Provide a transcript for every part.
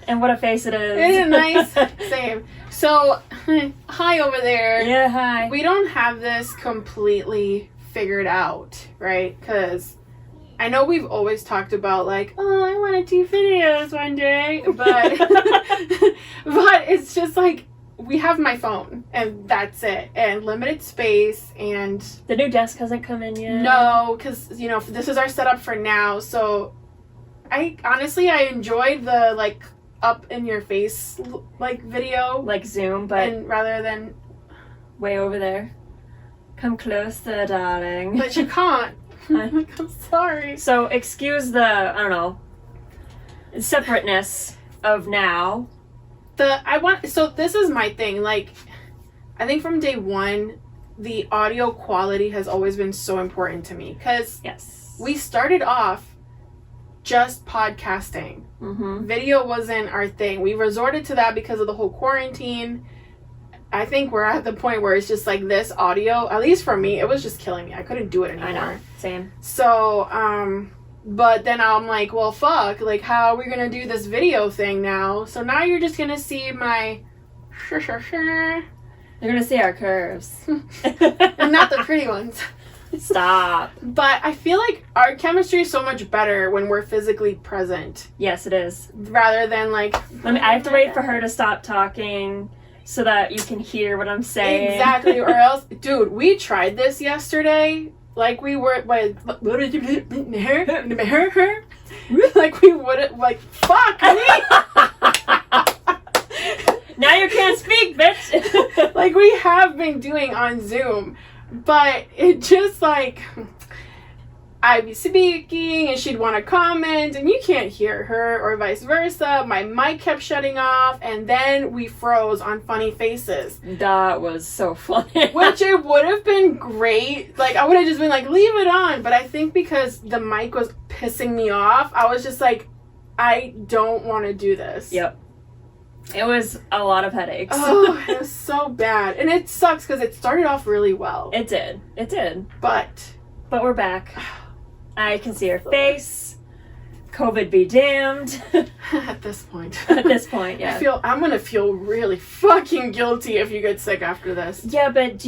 And what a face it is. Isn't it nice? Same. So, hi over there. Yeah, hi. We don't have this completely figured out, right? Because I know we've always talked about like, oh, I want to do videos one day, but but it's just like we have my phone and that's it, and limited space, and the new desk hasn't come in yet. No, because you know this is our setup for now. So I enjoyed the like up in your face like video, like Zoom, but and rather than way over there. Come closer, darling. But you can't. I'm sorry. So excuse the, I don't know, separateness of now. So this is my thing. Like, I think from day one, the audio quality has always been so important to me. Because yes, we started off just podcasting. Mm-hmm. Video wasn't our thing. We resorted to that because of the whole quarantine. I think we're at the point where it's just like this audio, at least for me, it was just killing me. I couldn't do it anymore. I know. Same. So, but then I'm like, well, fuck, like, how are we gonna do this video thing now? So now you're just gonna see my You're gonna see our curves. and not the pretty ones. Stop. But I feel like our chemistry is so much better when we're physically present. Yes, it is. Rather than like... I have to wait for her to stop talking so that you can hear what I'm saying. Exactly, or else... Dude, we tried this yesterday. Like we were... like we would... Like, fuck me! Now you can't speak, bitch! Like we have been doing on Zoom. But it just like... I'd be speaking and she'd want to comment and you can't hear her, or vice versa. My mic kept shutting off and then we froze on funny faces. That was so funny. Which it would have been great. Like I would have just been like, leave it on. But I think because the mic was pissing me off, I was just like, I don't want to do this. Yep. It was a lot of headaches. Oh, it was so bad. And it sucks because it started off really well. It did. It did. But we're back. I can see her face. COVID be damned. At this point. At this point, yeah. I'm gonna feel really fucking guilty if you get sick after this. Yeah, but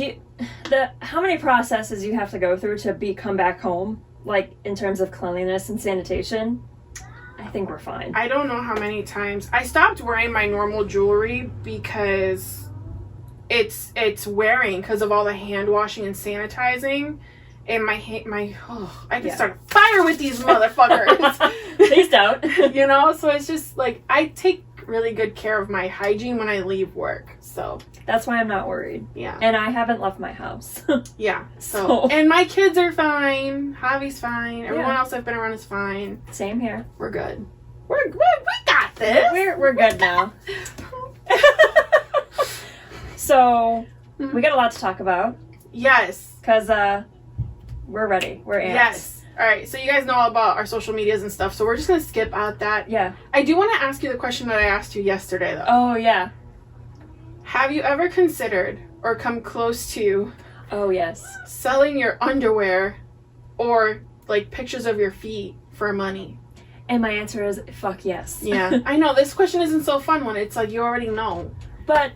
how many processes you have to go through to come back home, like in terms of cleanliness and sanitation? I think we're fine. I don't know how many times I stopped wearing my normal jewelry because it's wearing because of all the hand washing and sanitizing. And I just start a fire with these motherfuckers. Please don't. You know, so it's just like I take really good care of my hygiene when I leave work. So that's why I'm not worried. Yeah. And I haven't left my house. Yeah. So and my kids are fine. Javi's fine. Everyone else I've been around is fine. Same here. We're good. We got this. We're good now. So we got a lot to talk about. Yes. Because we're ready. We're amped. Yes. All right. So you guys know all about our social medias and stuff. So we're just going to skip out that. Yeah. I do want to ask you the question that I asked you yesterday, though. Oh, yeah. Have you ever considered or come close to... Oh, yes. Selling your underwear or, like, pictures of your feet for money? And my answer is, fuck yes. Yeah. I know. This question isn't so fun when it's like you already know. But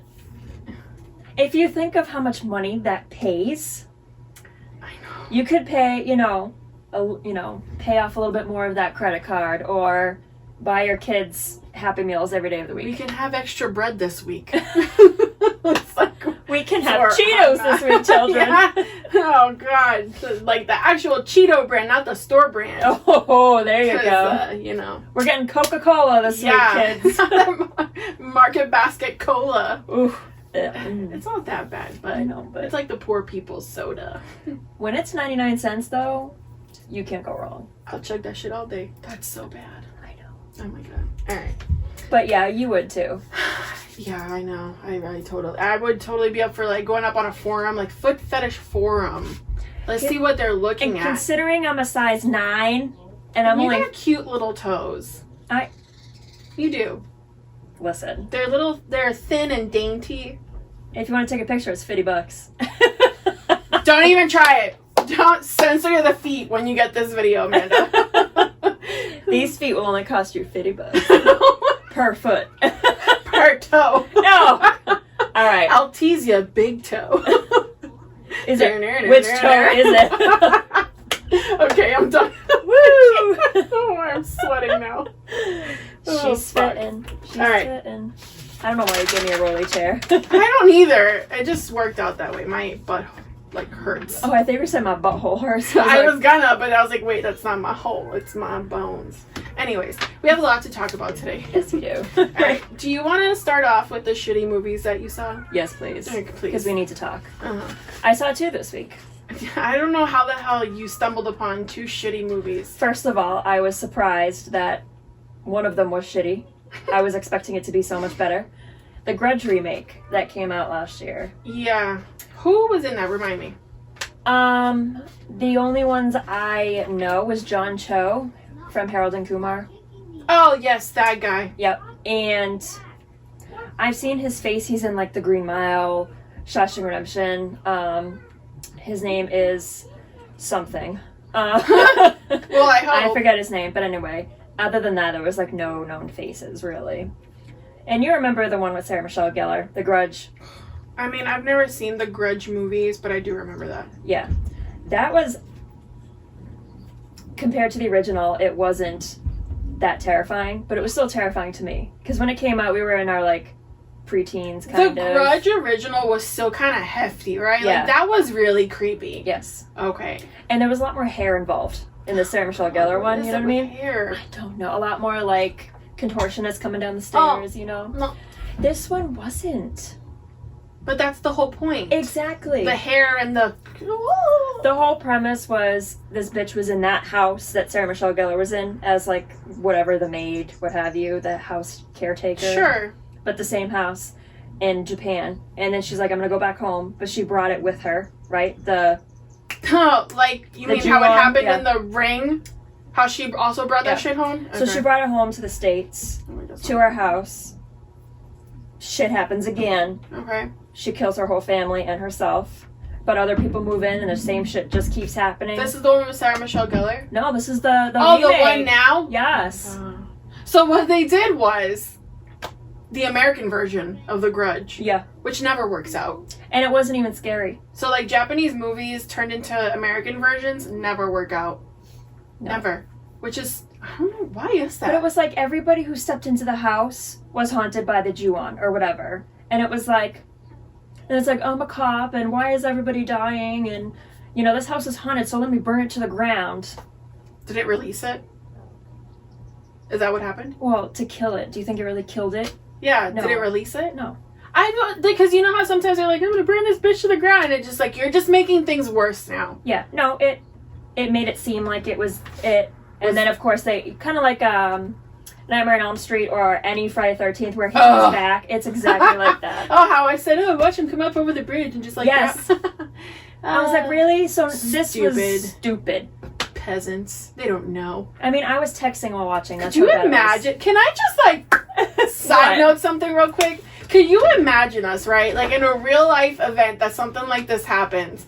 if you think of how much money that pays... You could pay, pay off a little bit more of that credit card or buy your kids Happy Meals every day of the week. We can have extra bread this week. We can have Cheetos this week, children. Yeah. Oh, God. Like the actual Cheeto brand, not the store brand. Oh, there you go. We're getting Coca-Cola this week, kids. Market Basket Cola. Ooh. It's not that bad, but I know, but it's like the poor people's soda. When it's 99 cents, though, you can't go wrong. I'll chug that shit all day. That's so bad. I know. Oh my God. All right. But yeah, you would too. Yeah, I know. I would totally be up for like going up on a forum, like foot fetish forum. Let's see what they're looking at. Considering I'm a size 9, and I'm only... You got cute little toes. You do. Listen. They're thin and dainty. If you want to take a picture, it's $50. Don't even try it. Don't censor the feet when you get this video, Amanda. These feet will only cost you $50. per foot. Per toe. No. All right. I'll tease you, big toe. Is it? Which toe is it? Okay, I'm done. Woo! Oh, I'm sweating now. She's fitting. She's All right. fitting. I don't know why you gave me a rolly chair. I don't either. It just worked out that way. My butt like hurts. Oh, I think you said my butthole hurts. I like, was gonna, but I was like, wait, that's not my hole. It's my bones. Anyways, we have a lot to talk about today. Yes, you do. All right. Do you want to start off with the shitty movies that you saw? Yes, please. Okay, please. Because we need to talk. Uh-huh. I saw 2 this week. I don't know how the hell you stumbled upon 2 shitty movies. First of all, I was surprised that one of them was shitty. I was expecting it to be so much better. The Grudge remake that came out last year. Yeah. Who was in that? Remind me. The only ones I know was John Cho from Harold and Kumar. Oh, yes, that guy. Yep. And I've seen his face. He's in like The Green Mile, Shawshank Redemption. His name is something. Well, I hope. I forget his name, but anyway. Other than that, there was like no known faces, really. And you remember the one with Sarah Michelle Gellar, The Grudge? I mean, I've never seen the Grudge movies, but I do remember that. Yeah. That was... Compared to the original, it wasn't that terrifying, but it was still terrifying to me. Because when it came out, we were in our, like, preteens, kind of. The Grudge original was still kind of hefty, right? Yeah. Like, that was really creepy. Yes. Okay. And there was a lot more hair involved in the Sarah Michelle Gellar one, you know what I mean? Hair? I don't know. A lot more, like, contortionists coming down the stairs, you know? No. This one wasn't. But that's the whole point. Exactly. The hair and the... The whole premise was this bitch was in that house that Sarah Michelle Gellar was in as, like, whatever, the maid, what have you, the house caretaker. Sure. But the same house in Japan. And then she's like, I'm gonna go back home. But she brought it with her, right? Oh, like, you The mean how it Ju-on, happened yeah. in The Ring? How she also brought that shit home? So she brought it home to the States, to her house. Shit happens again. Okay. She kills her whole family and herself. But other people move in and the same shit just keeps happening. This is the one with Sarah Michelle Gellar? No, this is the Oh, remake. the one now? Yes. So what they did was the American version of The Grudge. Yeah. Which never works out. And it wasn't even scary. So, like, Japanese movies turned into American versions never work out. No. Never. Which is, I don't know, why is that? But it was like everybody who stepped into the house was haunted by the Ju-on or whatever. And it was like, and it's like, I'm a cop and why is everybody dying? And, you know, this house is haunted, so let me burn it to the ground. Did it release it? Is that what happened? Well, to kill it. Do you think it really killed it? Yeah, No. did it release it? No. I don't, because you know how sometimes they're like, I'm gonna burn this bitch to the ground, and it's just like, you're just making things worse now. Yeah. No, it made it seem like it was it. And then, of course, they kind of like Nightmare on Elm Street or any Friday the 13th where he comes back. It's exactly like that. Oh, how I said, oh, watch him come up over the bridge and just like, yes. I was like, really? So this was stupid. Peasants. They don't know. I mean, I was texting while watching. That's Could you how bad it was. imagine? Can I just like side note something real quick? Could you imagine us, right? Like in a real life event that something like this happens.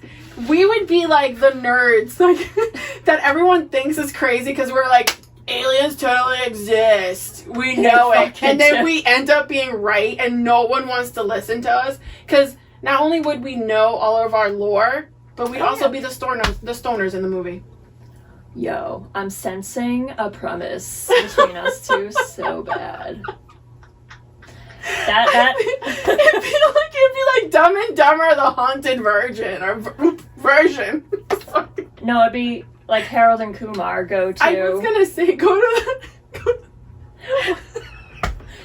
We would be like the nerds, like that everyone thinks is crazy because we're like, aliens totally exist. We know it. And then we end up being right and no one wants to listen to us. Because not only would we know all of our lore, but we'd also be the stoners in the movie. Yo, I'm sensing a promise between us two so bad. It'd be like Dumb and Dumber, the Haunted Virgin, or version. No, it'd be like Harold and Kumar go to. I was gonna say go to.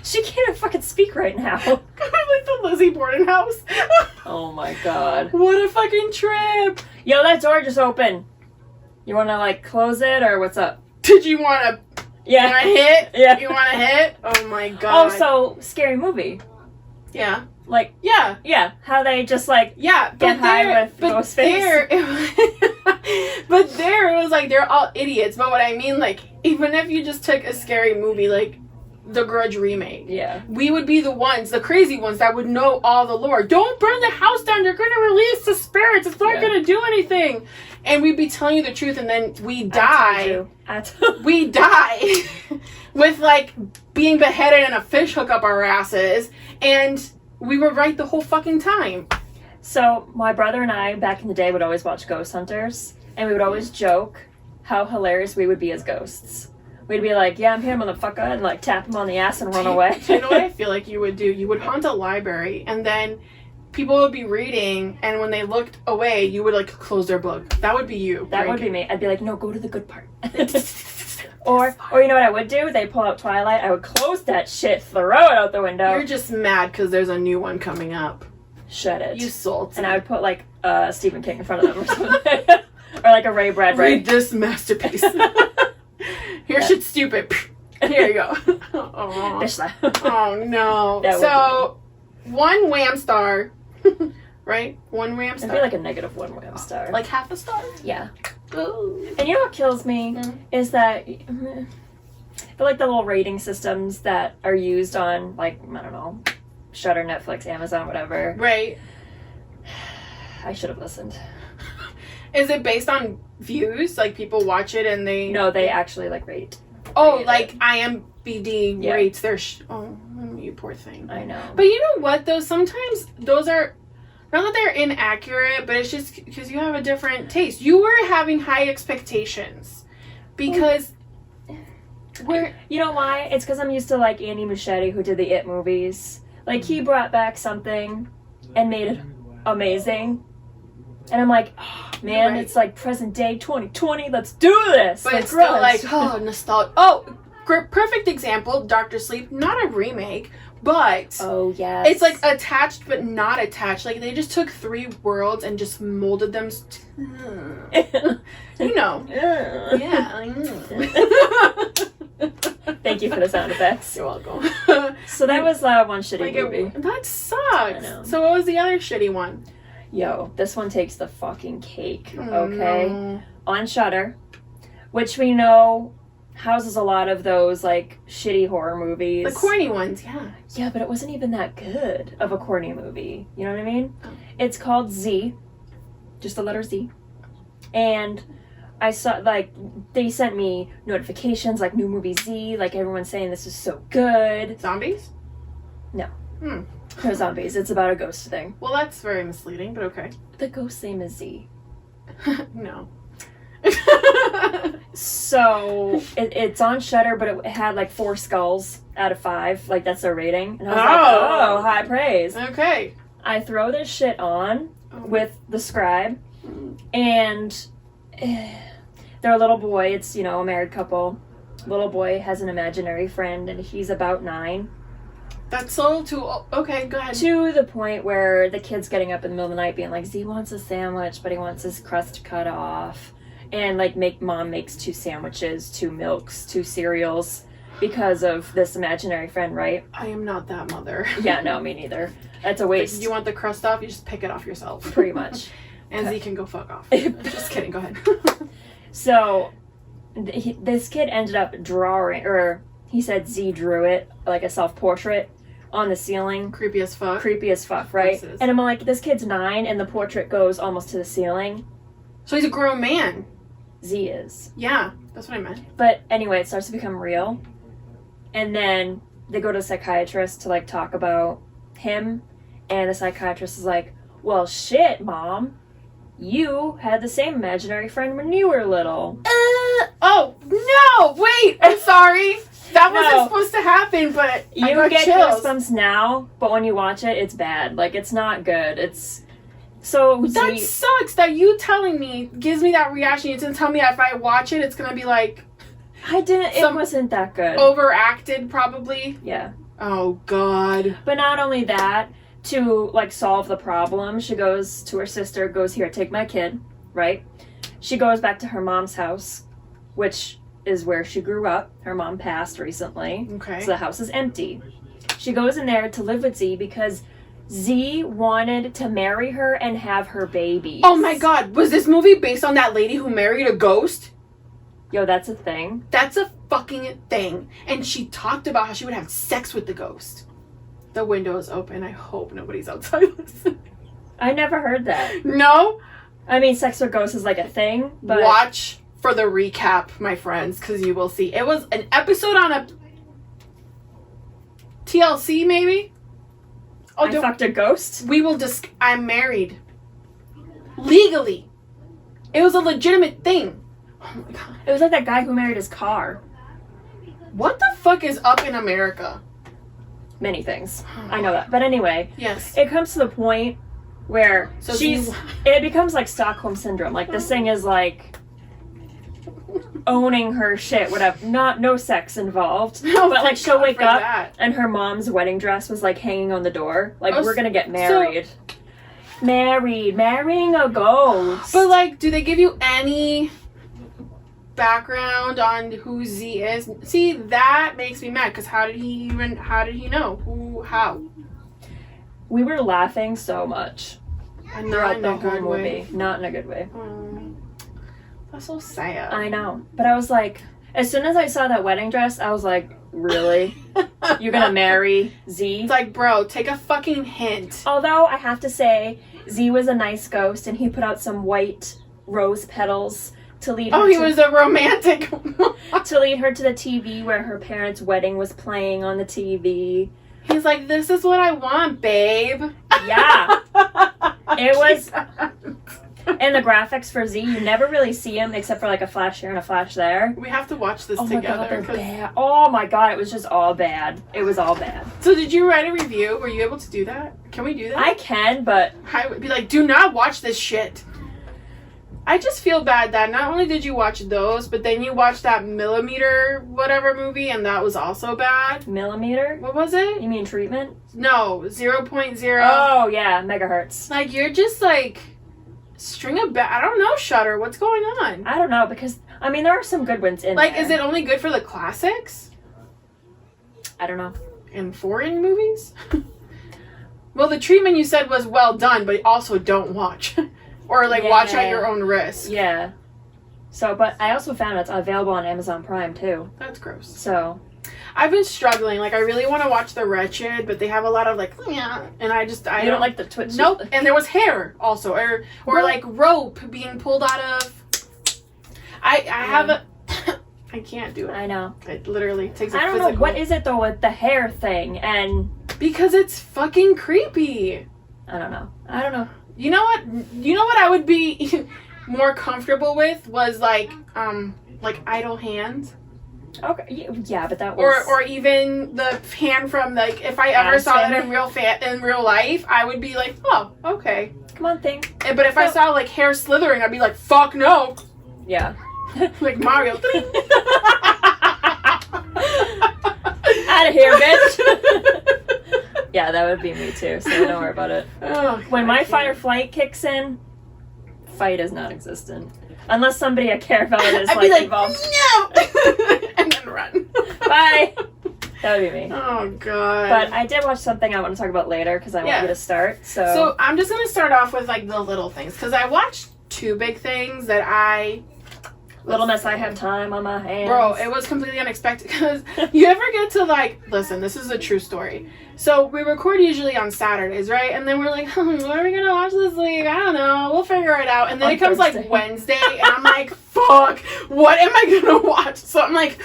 She can't even fucking speak right now. Go to like the Lizzie Borden house. Oh my god. What a fucking trip! Yo, that door just opened. You wanna like close it or what's up? Did you wanna? Yeah. You wanna hit? Yeah. You wanna hit? Oh my god. Oh, so scary movie. Yeah. Like yeah, how they just like get high with Ghostface. But there it was like they're all idiots. But what I mean, like, even if you just took a scary movie, like the Grudge remake. Yeah. We would be the ones, the crazy ones that would know all the lore. Don't burn the house down. You're going to release the spirits. It's not going to do anything. And we'd be telling you the truth, and then we die. We die with, like, being beheaded and a fish hook up our asses. And we were right the whole fucking time. So my brother and I, back in the day, would always watch Ghost Hunters. And we would always joke how hilarious we would be as ghosts. We'd be like, yeah, I'm here, motherfucker, and like tap him on the ass and run away. Do you know what I feel like you would do? You would haunt a library, and then people would be reading, and when they looked away, you would like close their book. That would be you. That would be me. I'd be like, no, go to the good part. or you know what I would do? They pull out Twilight. I would close that shit, throw it out the window. You're just mad because there's a new one coming up. Shut it. You salty. And I would put like Stephen King in front of them or something. Or like a Ray Bradbury. Read this masterpiece. Here's shit stupid. Here you go. Oh no. So, 1 WAM star. Right? 1 WAM star. It'd be like a negative 1 WAM star. Like half a star? Yeah. Ooh. And you know what kills me? Is that I feel like the little rating systems that are used on, like, I don't know, Shudder, Netflix, Amazon, whatever. Right. I should have listened. Is it based on views? Like, people watch it and they... No, they actually, like, rate. Oh, rate like it. IMDb rates their... Oh, you poor thing. I know. But you know what, though? Sometimes those are... Not that they're inaccurate, but it's just because you have a different taste. You were having high expectations. Because... You know why? It's because I'm used to, like, Andy Muschietti, who did the It movies. Like, he brought back something and made it amazing. And I'm like, oh, man, It's like present day 2020. Let's do this. But like, it's still like, oh, nostalgia. Oh, perfect example. Dr. Sleep, not a remake, but oh yes, it's like attached but not attached. Like they just took 3 worlds and just molded them. You know, yeah. Thank you for the sound effects. You're welcome. So that was one shitty movie. That sucks. I know. So what was the other shitty one? Yo, this one takes the fucking cake, okay? No. On Shudder, which we know houses a lot of those, like, shitty horror movies. The corny ones, yeah. Yeah, but it wasn't even that good of a corny movie. You know what I mean? Oh. It's called Z. Just the letter Z. And I saw, like, they sent me notifications, like, new movie Z, like, everyone's saying this is so good. Zombies? No. No zombies. It's about a ghost thing. Well, that's very misleading, but okay. The ghost name is Z. No. So, it's on Shudder, but it had, like, 4 skulls out of 5. Like, that's their rating. And I was like, oh, high praise. Okay. I throw this shit on with the scribe, and their little boy, it's, you know, a married couple. Little boy has an imaginary friend, and he's about 9. That's so too... Okay, go ahead. To the point where the kid's getting up in the middle of the night being like, Z wants a sandwich, but he wants his crust cut off. And, like, mom makes 2 sandwiches, 2 milks, 2 cereals because of this imaginary friend, right? I am not that mother. Yeah, no, me neither. That's a waste. You want the crust off, you just pick it off yourself. Pretty much. And Z can go fuck off. Just kidding, go ahead. So, this kid ended up drawing, or he said Z drew it, like a self-portrait, on the ceiling. Creepy as fuck. Creepy as fuck, right? And I'm like, this kid's 9, and the portrait goes almost to the ceiling. So he's a grown man. Z is. Yeah, that's what I meant. But anyway, it starts to become real. And then they go to a psychiatrist to, like, talk about him. And the psychiatrist is like, well, shit, Mom. You had the same imaginary friend when you were little. Oh, no! Wait! I'm sorry! That wasn't supposed to happen, but you I got get chills. goosebumps now, but when you watch it, it's bad. Like, it's not good. It's... So, that sucks that you telling me gives me that reaction. You didn't tell me if I watch it, it's gonna be like... It wasn't that good. Overacted, probably. Yeah. Oh, God. But not only that, to, like, solve the problem, she goes to her sister, goes, here, take my kid, right? She goes back to her mom's house, which is where she grew up. Her mom passed recently. Okay. So the house is empty. She goes in there to live with Z because Z wanted to marry her and have her babies. Oh my God, was this movie based on that lady who married a ghost? Yo, that's a thing. That's a fucking thing. And she talked about how she would have sex with the ghost. The window is open. I hope nobody's outside listening. I never heard that. No? I mean, sex with ghosts is like a thing, but... Watch for the recap, my friends, because you will see. It was an episode on a TLC, maybe? Oh, I fucked a ghost? We will just... I'm married. Legally. It was a legitimate thing. Oh my god. It was like that guy who married his car. What the fuck is up in America? Many things. I know that. But anyway, yes. It comes to the point where So it becomes like Stockholm Syndrome. Like, this thing is like owning her shit, whatever. No sex involved. No, but like, she'll wake up that. and her mom's wedding dress was like hanging on the door. Like, we're gonna get married. Marrying a ghost. But like, do they give you any background on who Z is? See, that makes me mad, because how did he know? How? We were laughing so much throughout the whole movie. Way. Not in a good way. That's so sad. I know. But I was like, as soon as I saw that wedding dress, I was like, really? You're gonna marry Z? It's like, bro, take a fucking hint. Although, I have to say, Z was a nice ghost, and he put out some white rose petals to lead her Oh, he was a romantic. to lead her to the TV where her parents' wedding was playing on the TV. He's like, this is what I want, babe. Yeah. It was... And the graphics for Z, you never really see him except for like a flash here and a flash there. We have to watch this together. together. My God, they're bad. Oh my God, it was just all bad. It was all bad. So did you write a review? Were you able to do that? Can we do that? I can, but... I would be like, do not watch this shit. I just feel bad that not only did you watch those, but then you watched that Millimeter whatever movie, and that was also bad. Millimeter? What was it? You mean treatment? No, 0.0. Oh, yeah, megahertz. Like, you're just like... String of I don't know, Shudder. What's going on? I don't know, because, I mean, there are some good ones in like, there. is it only good for the classics? I don't know. In foreign movies? Well, the treatment you said was well done, but also don't watch. Or, like, watch at your own risk. Yeah. So, but I also found it's available on Amazon Prime, too. That's gross. So... I've been struggling. Like, I really want to watch The Wretched, but they have a lot of, like, yeah, and I don't like the Twitch. Nope. And there was hair also, or like rope being pulled out of. I have a. I can't do it. I know. It literally takes. I don't know what is it though with the hair thing, and because it's fucking creepy. I don't know. You know what? I would be more comfortable with was like idle hands. Okay, yeah, but that was... Or even the hand from, like, if I ever saw that in real life, I would be like, oh, okay. Come on, think. But if I saw, like, hair slithering, I'd be like, fuck no. Yeah. Like Mario. Out of here, bitch. Yeah, that would be me too, so don't worry about it. Oh, when my fight or flight kicks in, fight is non-existent. Unless somebody I care about is I'd be like, involved. No! And then run. Bye. That would be me. Oh, God. But I did watch something I want to talk about later because I want you to start. So I'm just going to start off with, like, the little things. Because I watched two big things that Little Miss I Have Time on My Hands. Bro, it was completely unexpected. Because you ever get to, like... Listen, this is a true story. So we record usually on Saturdays, right? And then we're like, what are we going to watch this week? I don't know. We'll figure it out. And then it comes, like, Wednesday. And I'm like, fuck. What am I going to watch? So I'm, like,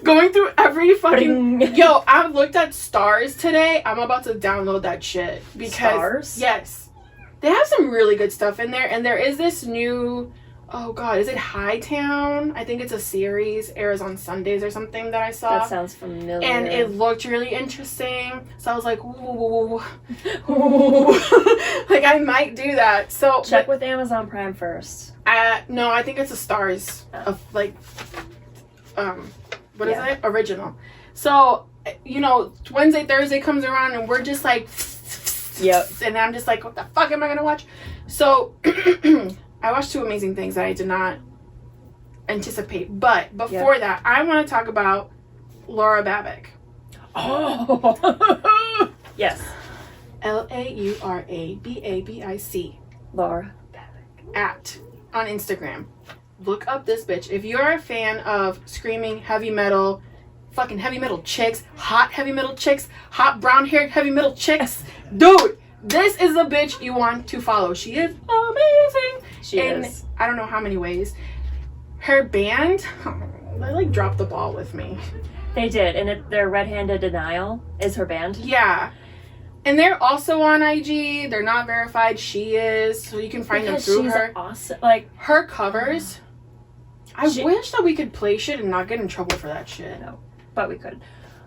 going through every fucking... Yo, I looked at Stars today. I'm about to download that shit. Because... Stars? Yes. They have some really good stuff in there. And there is this new... Oh, God. Is it Hightown? I think it's a series. Airs on Sundays or something that I saw. That sounds familiar. And it looked really interesting. So I was like, ooh. Ooh. Like, I might do that. So check with Amazon Prime first. No, I think it's a Stars. Of, like, what is it? Original. So, you know, Wednesday, Thursday comes around and we're just like... Yep. And I'm just like, what the fuck am I going to watch? So... I watched two amazing things that I did not anticipate. But before that, I want to talk about Laura Babic. Oh! Yes. LauraBabic. Laura Babic. On Instagram. look up this bitch. If you're a fan of screaming heavy metal, fucking heavy metal chicks, hot heavy metal chicks, hot brown haired heavy metal chicks, dude, this is the bitch you want to follow. She is amazing. She is. I don't know how many ways. Her band, they like dropped the ball with me. They did, and their Red Handed Denial is her band. Yeah. And they're also on IG. They're not verified. She is. So you can find them through she's her. Awesome. Like, her covers. I wish that we could play shit and not get in trouble for that shit. No, but we could.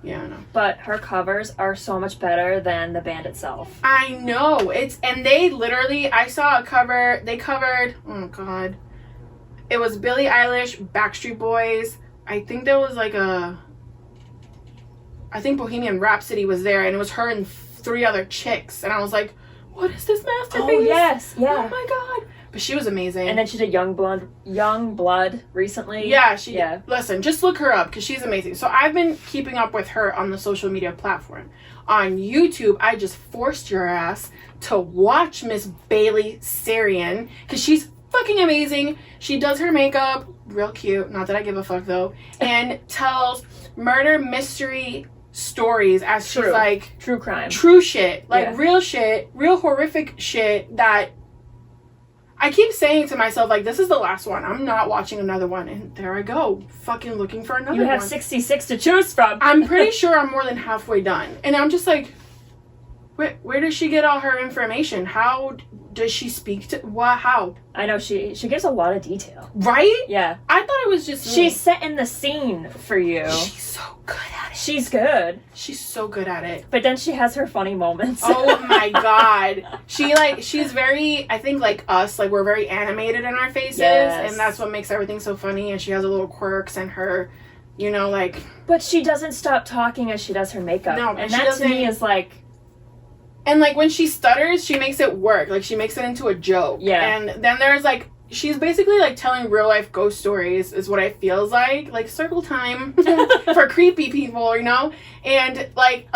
Yeah, I know. But her covers are so much better than the band itself. I know. And they literally, I saw a cover. They covered, oh God. It was Billie Eilish, Backstreet Boys. I think there was like I think Bohemian Rhapsody was there, and it was her and 3 other chicks, and I was like, what is this masterpiece? Oh yes, yeah. Oh my God. But she was amazing. And then she did Young Blood recently. Yeah, yeah. Listen, just look her up because she's amazing. So I've been keeping up with her on the social media platform. On YouTube, I just forced your ass to watch Miss Bailey Sarian because she's fucking amazing. She does her makeup real cute, not that I give a fuck though, and tells murder mystery stories as she's like true crime, true shit, like real shit, real horrific shit that I keep saying to myself, like, this is the last one. I'm not watching another one. And there I go, fucking looking for another one. You have 66 to choose from. I'm pretty sure I'm more than halfway done. And I'm just like, where does she get all her information? How does she speak to what? How? I know she gives a lot of detail. Right? Yeah. I thought it was just me. She's setting the scene for you. She's so good at it. She's good. She's so good at it. But then she has her funny moments. Oh my God. She's very, I think like us, like we're very animated in our faces, and that's what makes everything so funny. And she has her little quirks and her, you know, like. But she doesn't stop talking as she does her makeup. No, and that to me is like. And like when she stutters, she makes it work. Like she makes it into a joke. Yeah. And then there's like, she's basically like telling real life ghost stories is what it feels like circle time for creepy people, you know? And like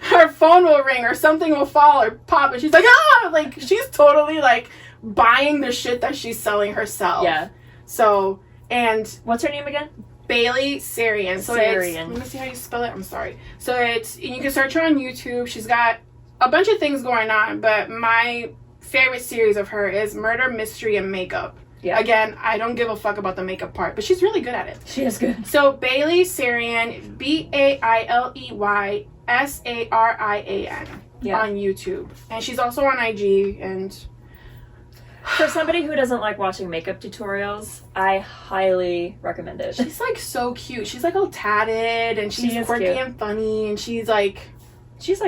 her phone will ring or something will fall or pop and she's like, ah! Like she's totally like buying the shit that she's selling herself. Yeah. So, and. What's her name again? Bailey Sarian. So Sarian. Let me see how you spell it. I'm sorry. So you can search her on YouTube. She's got a bunch of things going on, but my favorite series of her is Murder, Mystery, and Makeup. Yeah. Again, I don't give a fuck about the makeup part, but she's really good at it. She is good. So Bailey Sarian, Bailey Sarian on YouTube. And she's also on IG and... For somebody who doesn't like watching makeup tutorials, I highly recommend it. She's like so cute. She's like all tatted and she's quirky and funny and she's like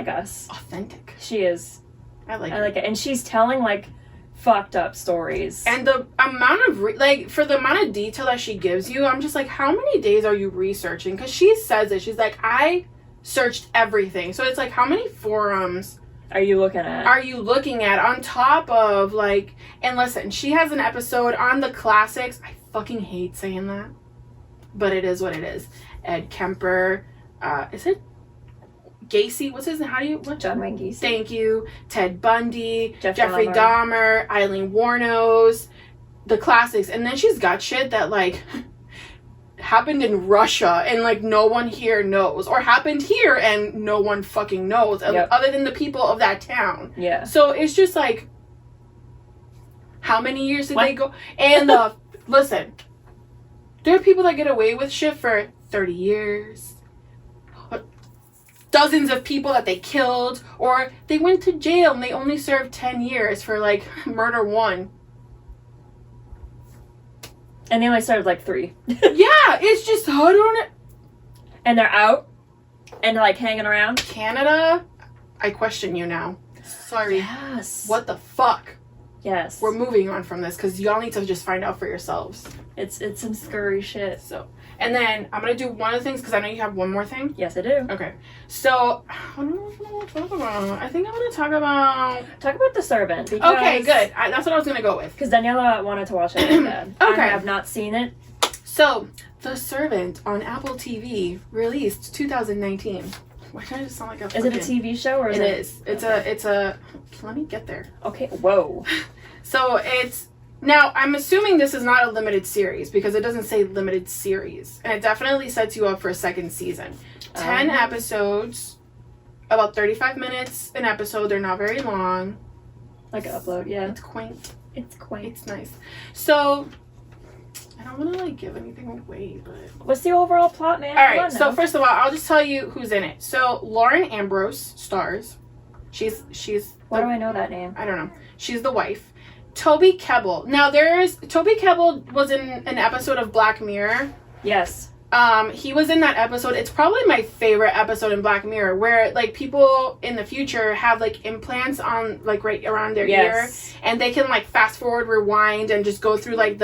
us. Authentic. She is. I like it. And she's telling like fucked up stories. And the amount of for the amount of detail that she gives you, I'm just like, how many days are you researching? Because she says it. She's like, I searched everything. So it's like, how many forums are you looking at on top of like, and listen, she has an episode on the classics. I fucking hate saying that, but it is what it is. Ed Kemper, is it Gacy? What's his name? John Wayne Gacy. Thank you. Ted Bundy, Jeffrey Dahmer, Eileen Wuornos, the classics. And then she's got shit that like happened in Russia and like no one here knows, or happened here and no one fucking knows other than the people of that town. Yeah. So it's just like, how many years did they go? And listen, there are people that get away with shit for 30 years. Dozens of people that they killed, or they went to jail and they only served 10 years for like murder 1. And they only served like 3. Yeah, it's just, I don't. And they're out and like hanging around. Canada, I question you now. Sorry. Yes. What the fuck? Yes. We're moving on from this because y'all need to just find out for yourselves. It's some scurry shit. So, and then I'm gonna do one of the things because I know you have one more thing. Yes, I do. Okay. So, I don't know what I want to talk about. I think I'm gonna talk about The Servant. Because, okay, good. That's what I was gonna go with. Because Daniela wanted to watch it. Okay. I have not seen it. So, The Servant on Apple TV released 2019. Why did I just sound like a? Is it a TV show or is it? It is. It's a. Let me get there. Okay. Whoa. So it's Now, I'm assuming this is not a limited series because it doesn't say limited series. And it definitely sets you up for a second season. 10 episodes, about 35 minutes an episode. They're not very long. Like an upload, yeah. It's quaint. It's quaint. It's nice. So, I don't want to, like, give anything away, but... What's the overall plot, man? All right, so first of all, I'll just tell you who's in it. So, Lauren Ambrose stars. She's Why do I know that name? I don't know. She's the wife. Toby Kebbell. Now, Toby Kebbell was in an episode of Black Mirror. Yes. He was in that episode. It's probably my favorite episode in Black Mirror, where, like, people in the future have, like, implants on, like, right around their ear, and they can, like, fast forward, rewind, and just go through, like,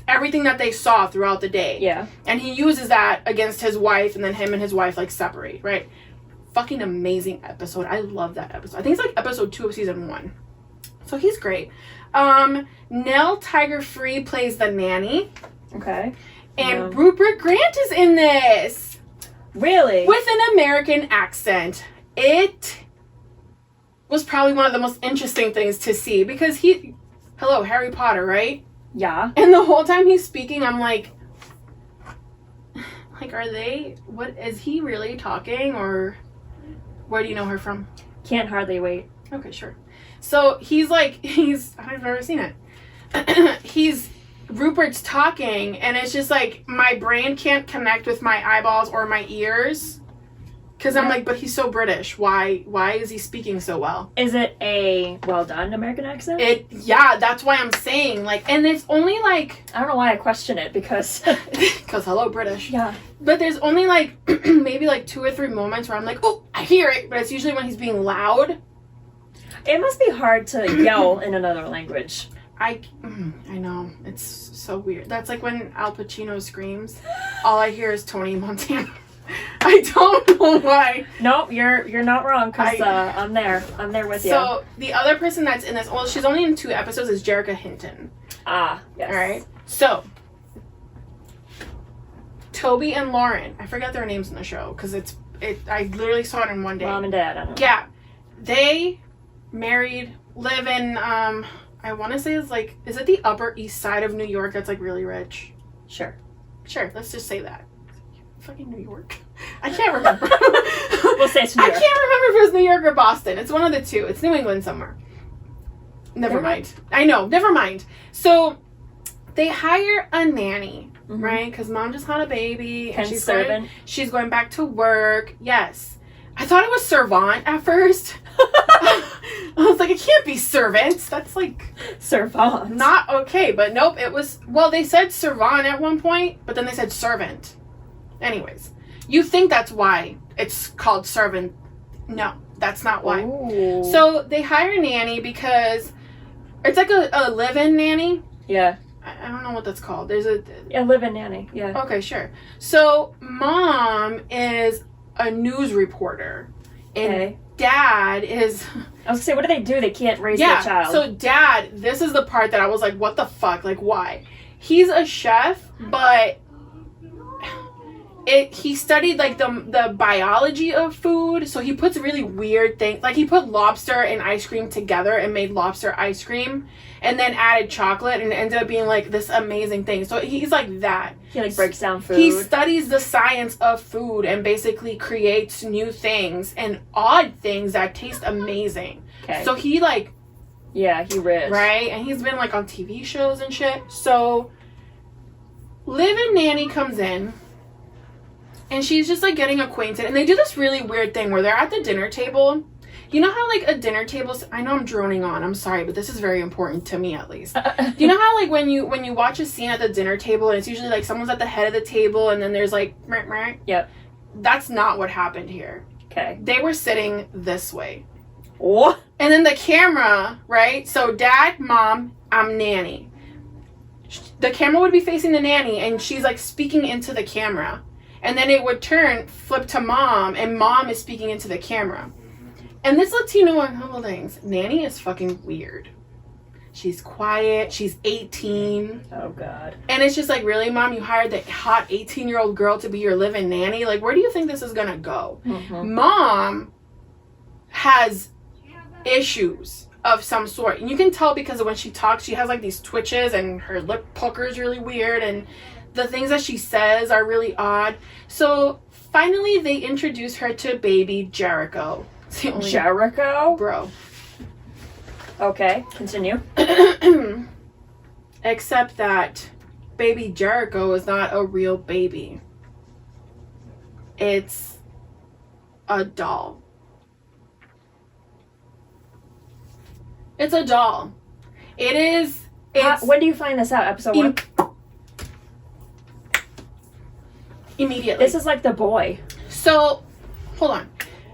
everything that they saw throughout the day. Yeah. And he uses that against his wife, and then him and his wife, like, separate, right? Fucking amazing episode. I love that episode. I think it's, like, episode 2 of season 1. So he's great. Nell Tiger Free plays the nanny. Okay. And Rupert Grant is in this. Really? With an American accent. It was probably one of the most interesting things to see because hello, Harry Potter, right? Yeah. And the whole time he's speaking, I'm like, what, is he really talking, or where do you know her from? Can't hardly wait. Okay, sure. So I've never seen it. Rupert's talking, and it's just like my brain can't connect with my eyeballs or my ears, because I'm like, but he's so British. Why is he speaking so well? Is it a well done American accent? Yeah, that's why I'm saying, like, and it's only like, I don't know why I question it, because hello, British. Yeah. But there's only like maybe like 2 or 3 moments where I'm like, oh, I hear it, but it's usually when he's being loud. It must be hard to yell in another language. I know, it's so weird. That's like when Al Pacino screams, all I hear is Tony Montana. I don't know why. Nope, you're not wrong, because I'm there with you. So the other person that's in this, well, she's only in 2 episodes, is Jerrica Hinton. Ah, yes. All right. So Toby and Lauren, I forgot their names in the show because I literally saw it in one day. Mom and Dad, I don't know. Yeah, they married, live in I want to say it's like, is it the Upper East Side of New York that's like really rich? Sure, let's just say that. Fucking New York. I can't remember. We'll say it's New York. I can't remember if it was New York or Boston. It's one of the two. It's New England somewhere. Never mind. I know. Never mind. So they hire a nanny, right? Because mom just had a baby, and she's going back to work. Yes. I thought it was servant at first. I was like, it can't be servants. That's like servant. Not okay. But nope, it was. Well, they said servant at one point, but then they said servant. Anyways, you think that's why it's called servant. No, that's not why. Ooh. So they hire a nanny because it's like a live-in nanny. Yeah. I don't know what that's called. There's a live-in nanny. Yeah. Okay, sure. So mom is a news reporter, and dad is. I was gonna say, what do they do? They can't raise their child. So dad, this is the part that I was like, what the fuck? Like, why? He's a chef, but he studied like the biology of food, so he puts really weird things, like he put lobster and ice cream together and made lobster ice cream and then added chocolate, and it ended up being like this amazing thing. So he's like that. He like breaks down food. He studies the science of food and basically creates new things and odd things that taste amazing. Okay. So he like, yeah, he rich. Right? And he's been like on TV shows and shit. So live-in nanny comes in, and she's just like getting acquainted, and they do this really weird thing where they're at the dinner table. You know how like a dinner table, I know I'm droning on, I'm sorry, but this is very important to me at least. You know how like when you watch a scene at the dinner table, and it's usually like someone's at the head of the table, and then there's like yep. That's not what happened here. Okay. They were sitting this way. What? And then the camera, right? So dad, mom, I'm nanny. The camera would be facing the nanny, and she's like speaking into the camera. And then it would flip to mom, and mom is speaking into the camera. And this lets you know a couple things. Nanny is fucking weird. She's quiet. She's 18. Oh, God. And it's just like, really, mom? You hired that hot 18-year-old girl to be your live-in nanny? Like, where do you think this is going to go? Mm-hmm. Mom has issues. of some sort. And you can tell because when she talks, she has like these twitches and her lip pucker is really weird and the things that she says are really odd. So finally they introduce her to baby Jericho. It's the only Jericho? bro. Okay, continue. Except that baby Jericho is not a real baby. It's a doll. It's a doll. It is. When do you find this out? Episode 1? Immediately. This is like the boy. So, hold on.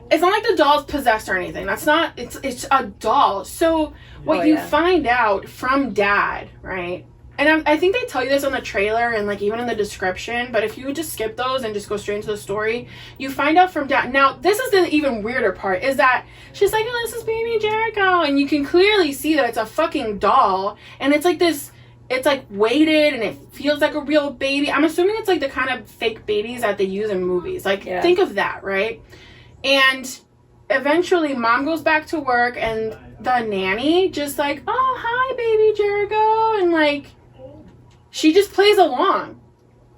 It's not like the doll's possessed or anything. That's not. It's a doll. So what you find out from Dad, right? And I think they tell you this on the trailer and like even in the description. But if you would just skip those and just go straight into the story, you find out from Dad. Now this is the even weirder part is that she's like, oh, this is baby Jericho, and you can clearly see that it's a fucking doll, and it's like this. It's like weighted and it feels like a real baby. I'm assuming it's like the kind of fake babies that they use in movies. Like think of that, right? And eventually Mom goes back to work and the nanny just like, oh, hi, baby Jericho. And like, she just plays along.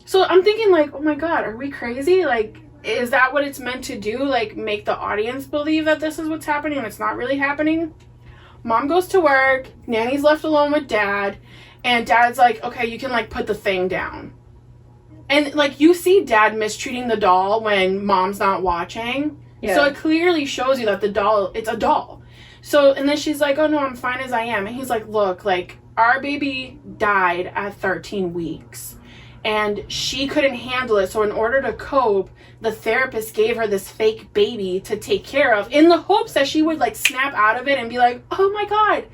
So I'm thinking like, oh my God, are we crazy? Like, is that what it's meant to do? Like make the audience believe that this is what's happening and it's not really happening? Mom goes to work. Nanny's left alone with Dad. And Dad's like, okay, you can like put the thing down. And like you see Dad mistreating the doll when Mom's not watching. Yeah. So it clearly shows you that the doll, it's a doll. So, and then she's like, oh no, I'm fine as I am. And he's like, look, like our baby died at 13 weeks and she couldn't handle it. So in order to cope, the therapist gave her this fake baby to take care of in the hopes that she would like snap out of it and be like, oh my God,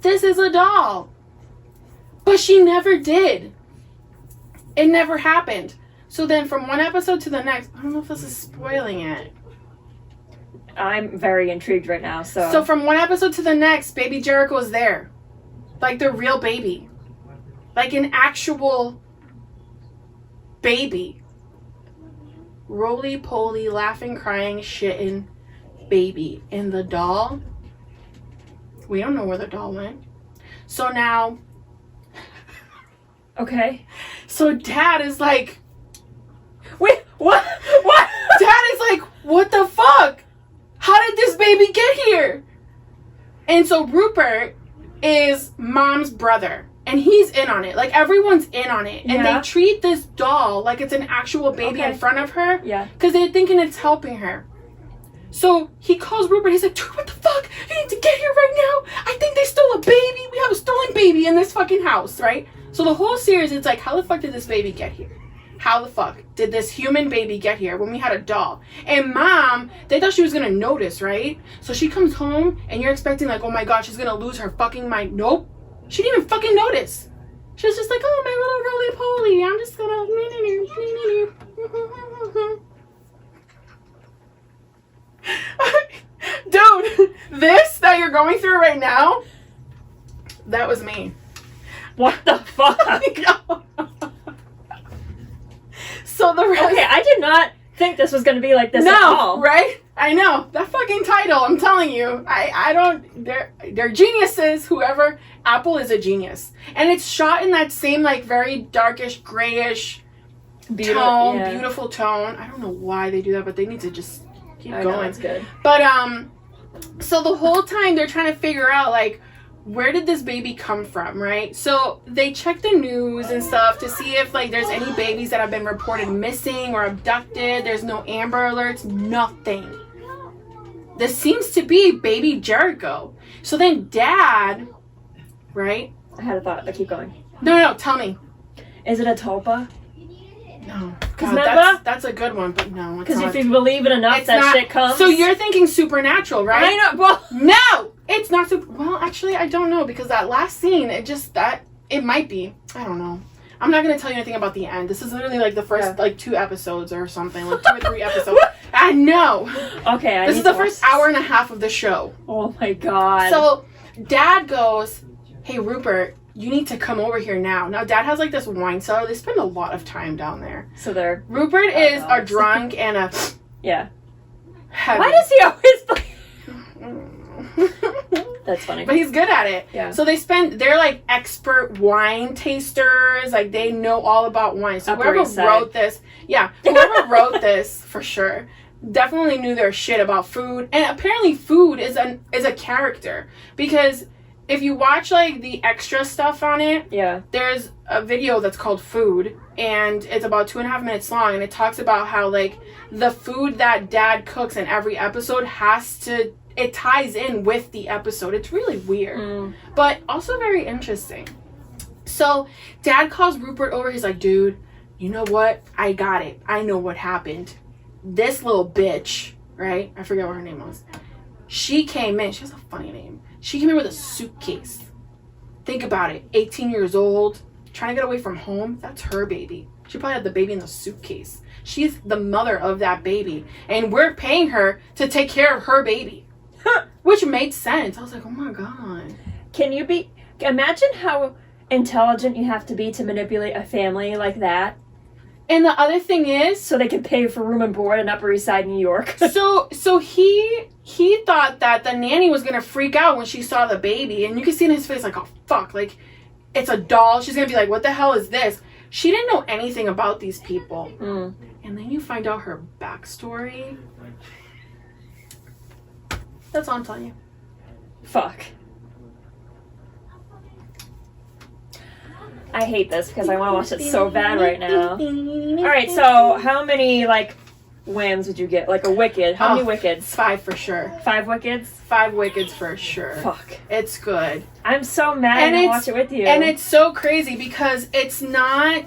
this is a doll. But she never did. It never happened. So then from one episode to the next, I don't know if this is spoiling it. I'm very intrigued right now, so. So from one episode to the next, baby Jericho is there. Like the real baby. Like an actual baby. Roly-poly, laughing, crying, shitting baby. And the doll, we don't know where the doll went. So now... Okay. So Dad is like, wait, what? What? Dad is like, what the fuck? How did this baby get here? And so Rupert is Mom's brother. And he's in on it. Like, everyone's in on it. And they treat this doll like it's an actual baby in front of her. Yeah. Because they're thinking it's helping her. So he calls Rupert. He's like, dude, what the fuck? You need to get here right now. I think they stole a baby. We have a stolen baby in this fucking house, right? So the whole series, it's like, how the fuck did this baby get here? How the fuck did this human baby get here when we had a doll? And Mom, they thought she was going to notice, right? So she comes home and you're expecting like, oh my God, she's going to lose her fucking mind. Nope. She didn't even fucking notice. She was just like, oh, my little roly-poly. I'm just going to... Dude, this that you're going through right now, that was me. What the fuck? So the rest... Okay, I did not think this was going to be like this at all. Right? I know. That fucking title, I'm telling you. I don't... They're geniuses, whoever. Apple is a genius. And it's shot in that same, like, very darkish, grayish tone. Beautiful tone. I don't know why they do that, but they need to just keep going. Know, it's good. But, so the whole time they're trying to figure out, like, where did this baby come from, right? So they check the news and stuff to see if like there's any babies that have been reported missing or abducted. There's no Amber Alerts, nothing. This seems to be baby Jericho. So then Dad, right? I had a thought, but keep going. No, tell me. Is it a tulpa? No. God, that's a good one, but no. Because if you believe it enough, that shit comes. So you're thinking supernatural, right? I know. Well, no! It's not super... Well, actually, I don't know, because that last scene, it might be. I don't know. I'm not going to tell you anything about the end. This is literally, like, the first, like, 2 episodes or something. Like, 2 or 3 episodes. I know! Okay, This is the first hour and a half of the show. Oh, my God. So, Dad goes, hey, Rupert, you need to come over here now. Now, Dad has, like, this wine cellar. They spend a lot of time down there. So they're... Rupert is a drunk and a... Yeah. Heavy. Why does he always... That's funny. But he's good at it. Yeah. So they're like expert wine tasters. Like they know all about wine. So Upper whoever East Side. wrote this, whoever wrote this for sure, definitely knew their shit about food. And apparently food is a character, because if you watch like the extra stuff on it, there's a video that's called Food, and it's about 2.5 minutes long, and it talks about how like the food that Dad cooks in every episode it ties in with the episode. It's really weird, but also very interesting. So Dad calls Rupert over. He's like, dude, you know what? I got it. I know what happened. This little bitch, right? I forget what her name was. She came in. She has a funny name. She came in with a suitcase. Think about it. 18 years old, trying to get away from home. That's her baby. She probably had the baby in the suitcase. She's the mother of that baby. And we're paying her to take care of her baby. Which made sense. I was like, oh my God. Imagine how intelligent you have to be to manipulate a family like that. And the other thing is, so they could pay for room and board in Upper East Side, New York. so he thought that the nanny was gonna freak out when she saw the baby, and you can see in his face like, oh fuck, like it's a doll. She's gonna be like, what the hell is this? She didn't know anything about these people. And then you find out her backstory. That's all I'm telling you. Fuck. I hate this because I want to watch it so bad right now. Alright, so how many, like, WAMs would you get? Like a Wicked. How many Wickeds? 5 for sure. 5 Wickeds? 5 Wickeds for sure. Fuck. It's good. I'm so mad to watch it with you. And it's so crazy because it's the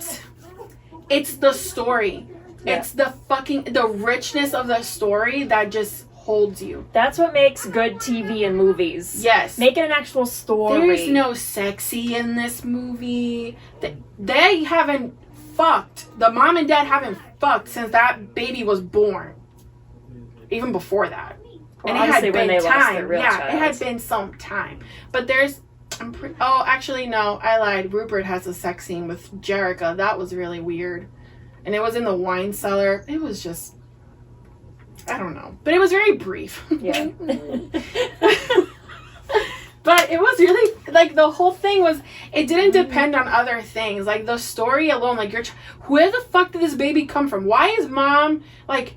story. Yeah. It's the richness of the story that just holds you. That's what makes good TV and movies. Yes. Make it an actual story. There's no sexy in this movie. They haven't fucked. The mom and dad haven't fucked since that baby was born. Even before that. Well, and it had been lost time. Their real child. It had been some time. But there's... actually, no. I lied. Rupert has a sex scene with Jerica. That was really weird. And it was in the wine cellar. It was just... I don't know. But it was very brief. Yeah. But it was really, like, the whole thing was, it didn't depend on other things. Like, the story alone, like, where the fuck did this baby come from? Why is mom, like,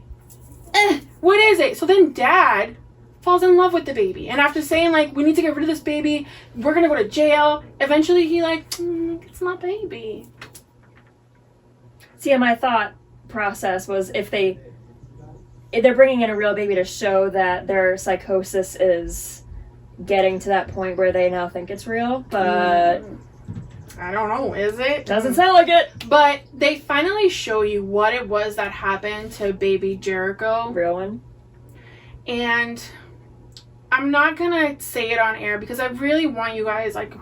what is it? So then dad falls in love with the baby. And after saying, like, we need to get rid of this baby, we're gonna go to jail, eventually he, like, it's my baby. See, and my thought process was if they're bringing in a real baby to show that their psychosis is getting to that point where they now think it's real, but I don't know, is it? Doesn't sound like it. But they finally show you what it was that happened to baby Jericho. Real one. And I'm not gonna say it on air because I really want you guys, like,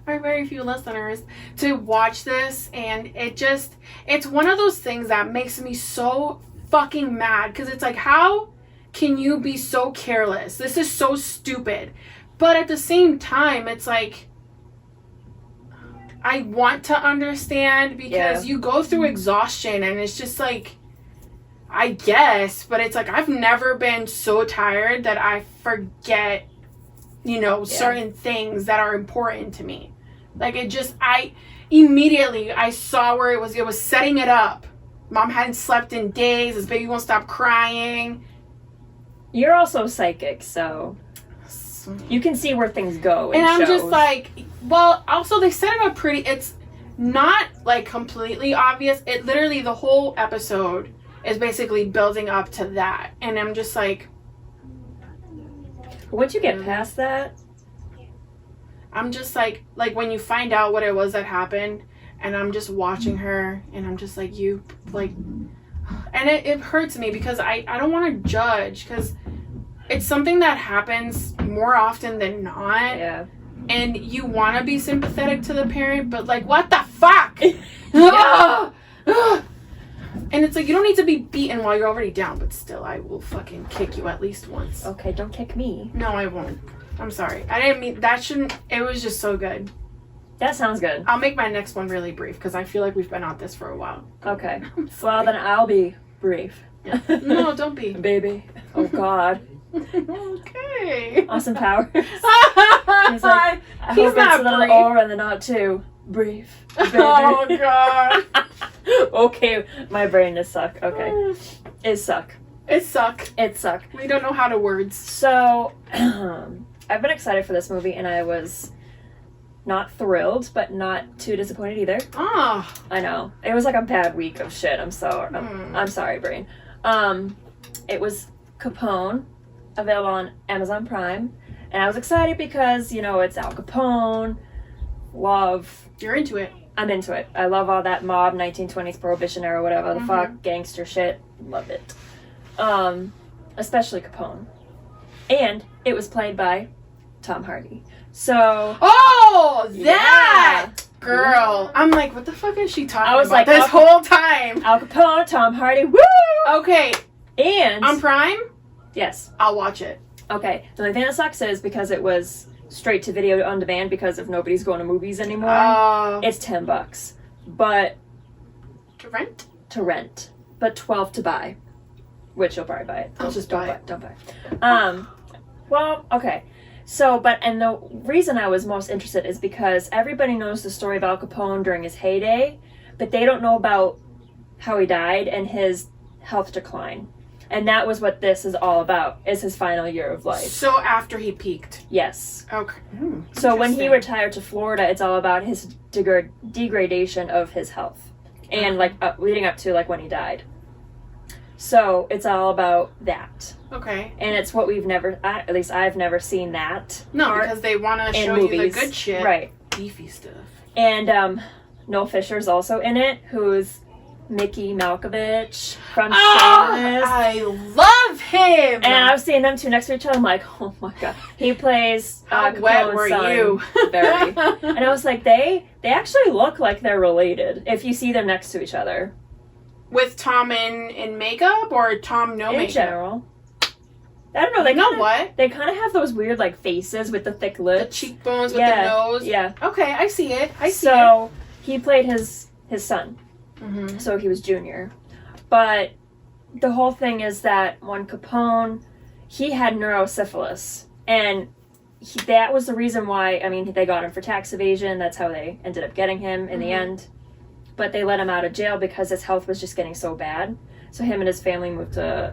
very few listeners, to watch this. And it's one of those things that makes me so fucking mad, because it's like, how can you be so careless? This is so stupid. But at the same time, it's like, I want to understand, because you go through exhaustion and it's just like, I guess, but it's like, I've never been so tired that I forget, certain things that are important to me. Like, I immediately saw where it was setting it up. Mom hadn't slept in days. This baby won't stop crying. You're also psychic, so you can see where things go. And I'm just like, well, also they set it up it's not like completely obvious. It literally, the whole episode is basically building up to that. And I'm just like, once you get past that, I'm just like when you find out what it was that happened, and I'm just watching her, and I'm just like, and it hurts me because I don't want to judge, because it's something that happens more often than not. Yeah. And you want to be sympathetic to the parent, but like, what the fuck? And it's like, you don't need to be beaten while you're already down, but still, I will fucking kick you at least once. Okay, don't kick me. No, I won't. I'm sorry. I didn't mean, that shouldn't, it was just so good. That sounds good. I'll make my next one really brief, because I feel like we've been at this for a while. Okay. Well, then I'll be brief. Yeah. No, don't be. Baby. Oh, God. Okay. Austin Powers. He's like, I He's hope not it's an brave. R and then not two. Brave. Oh god. Okay, my brain is suck. Okay. It suck. It suck. It suck. We don't know how to words. So, I've been excited for this movie, and I was not thrilled, but not too disappointed either. Ah. I know. It was like a bad week of shit. I'm sorry, brain. It was Capone, available on Amazon Prime, and I was excited because, you know, it's Al Capone. Love. You're into it. I'm into it. I love all that mob 1920s prohibition era, whatever the fuck, gangster shit. Love it. Especially Capone. And it was played by Tom Hardy. So Oh, that yeah. girl. I'm like, what the fuck is she talking I was about like, this whole time? Al Capone, Tom Hardy, woo! Okay, And on Prime, yes. I'll watch it. Okay. The only thing that sucks is because it was straight to video on demand because if nobody's going to movies anymore, it's $10. But To rent? to rent. But $12 to buy. Which you'll probably buy it. I'll Just buy don't buy. Well, okay. So, and the reason I was most interested is because everybody knows the story of Al Capone during his heyday, but they don't know about how he died and his health decline. And that was what this is all about, is his final year of life. So after he peaked. Yes. Okay. So when he Interesting. retired to Florida, it's all about his degradation of his health. And like leading up to like when he died. So it's all about that. Okay. And it's what we've never, at least I've never seen that. No, part because they want to in show movies. you the good shit. Right. Beefy stuff. And Noel Fisher's also in it, who's Mickey Malkovich from Oh, Shameless. I love him. And I was seeing them two next to each other. I'm like, oh my god. He plays How Capone's wet were son. you? Very. And I was like, they actually look like they're related if you see them next to each other. With Tom in makeup or Tom no In makeup? general. I don't know. They You know kinda, what? They kind of have those weird like faces with the thick The lips. cheekbones with the nose. Yeah. Okay, I see it. I see So he played his son. it. Mm-hmm. So he was junior. But the whole thing is that when Capone, he had neurosyphilis. And that was the reason why, I mean, they got him for tax evasion. That's how they ended up getting him in the end. But they let him out of jail because his health was just getting so bad. So him and his family moved to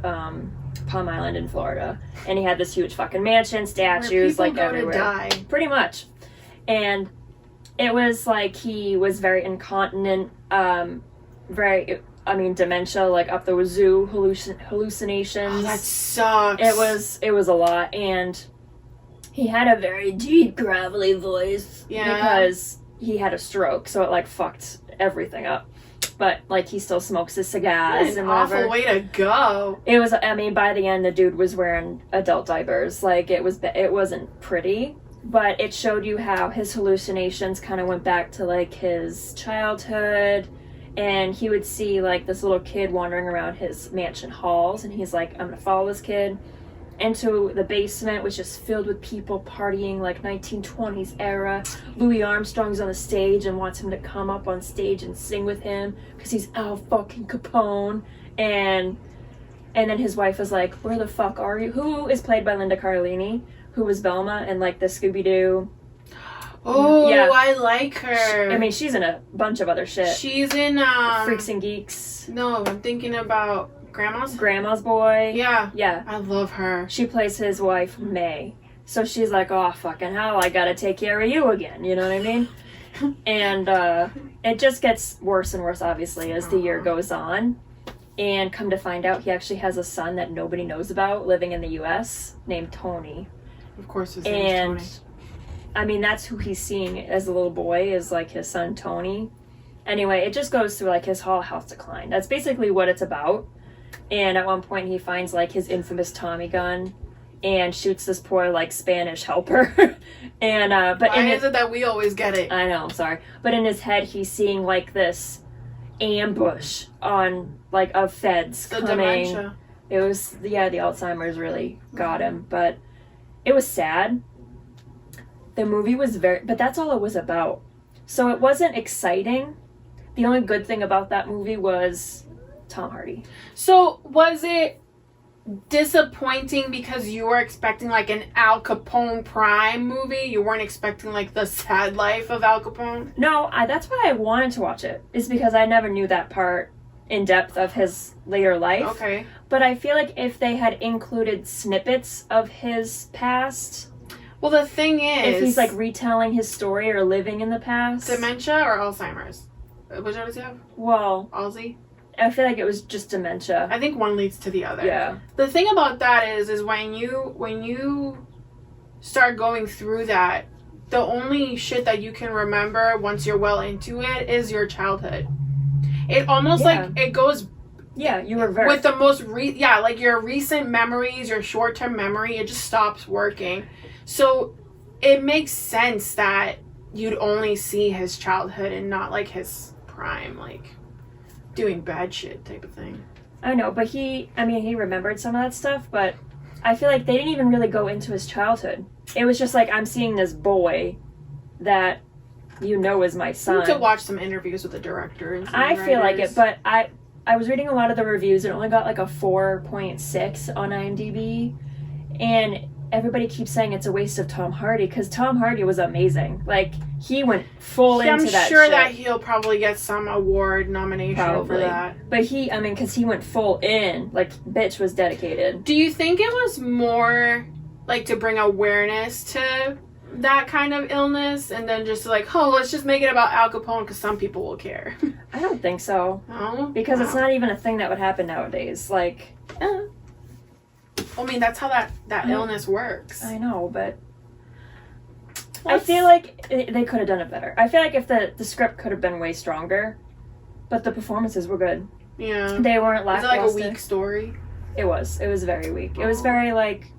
Palm Island in Florida. And he had this huge fucking mansion, statues, Where like people go everywhere. to die. Pretty much. And it was like he was very incontinent, dementia, like up the wazoo, hallucinations. Oh, that sucks. It was a lot, and he had a very deep, gravelly voice because he had a stroke, so it like fucked everything up. But like he still smokes his cigars An and whatever. awful way to go. It was. I mean, by the end, the dude was wearing adult diapers. Like it wasn't pretty, but it showed you how his hallucinations kind of went back to like his childhood. And he would see like this little kid wandering around his mansion halls, and he's like, I'm gonna follow this kid into the basement, which is filled with people partying like 1920s era. Louis Armstrong's on the stage and wants him to come up on stage and sing with him because he's Al fucking Capone. And then his wife is like, where the fuck are you? Who is played by Linda Cardellini, who was Velma in like the Scooby-Doo. Oh, Yeah. I like her. I mean, she's in a bunch of other shit. She's in Freaks and Geeks. No, I'm thinking about Grandma's Boy. Yeah. Yeah. I love her. She plays his wife, May. So she's like, oh, fucking hell, I gotta take care of you again. You know what I mean? And it just gets worse and worse, obviously, as the year goes on. And come to find out, he actually has a son that nobody knows about living in the U.S. named Tony. Of course, his name is Tony. I mean, that's who he's seeing as a little boy, is like his son, Tony. Anyway, it just goes through like his whole health decline. That's basically what it's about. And at one point he finds like his infamous Tommy gun and shoots this poor like Spanish helper. And but Why is it that we always get it? I know, I'm sorry. But in his head he's seeing like this ambush on like of feds The coming. dementia. It was the Alzheimer's really got him, but it was sad. The movie was but that's all it was about. So it wasn't exciting. The only good thing about that movie was Tom Hardy. So was it disappointing because you were expecting like an Al Capone Prime movie. You weren't expecting like the sad life of Al Capone. No, that's why I wanted to watch it. Is because I never knew that part in depth of his later life. Okay. But I feel like if they had included snippets of his past, well, the thing is, if he's like retelling his story or living in the past, dementia or Alzheimer's, which one does he have? Well, Alzheimer's. I feel like it was just dementia. I think one leads to the other. Yeah. The thing about that is when you start going through that, the only shit that you can remember once you're well into it is your childhood. It almost like it goes. Yeah, you reverse. With the most like your recent memories, your short-term memory, it just stops working. So it makes sense that you'd only see his childhood and not like his prime, like doing bad shit type of thing. I know, but he remembered some of that stuff, but I feel like they didn't even really go into his childhood. It was just like, I'm seeing this boy that is my son. You need to watch some interviews with the director and some I writers. feel like it, but I was reading a lot of the reviews. It only got like a 4.6 on IMDb, and everybody keeps saying it's a waste of Tom Hardy because Tom Hardy was amazing. Like, he went full into that I'm sure shit. that he'll probably get some award nomination for that. But because he went full in. Like, bitch was dedicated. Do you think it was more like to bring awareness to that kind of illness and then just like, oh, let's just make it about Al Capone because some people will care? I don't think so. No? Because it's not even a thing that would happen nowadays. Like, I mean, that's how that illness works. I know, but I feel like they could have done it better. I feel like if the script could have been way stronger, but the performances were good. Yeah. They weren't lackluster. Is it like a weak story? It was very weak. It was very like,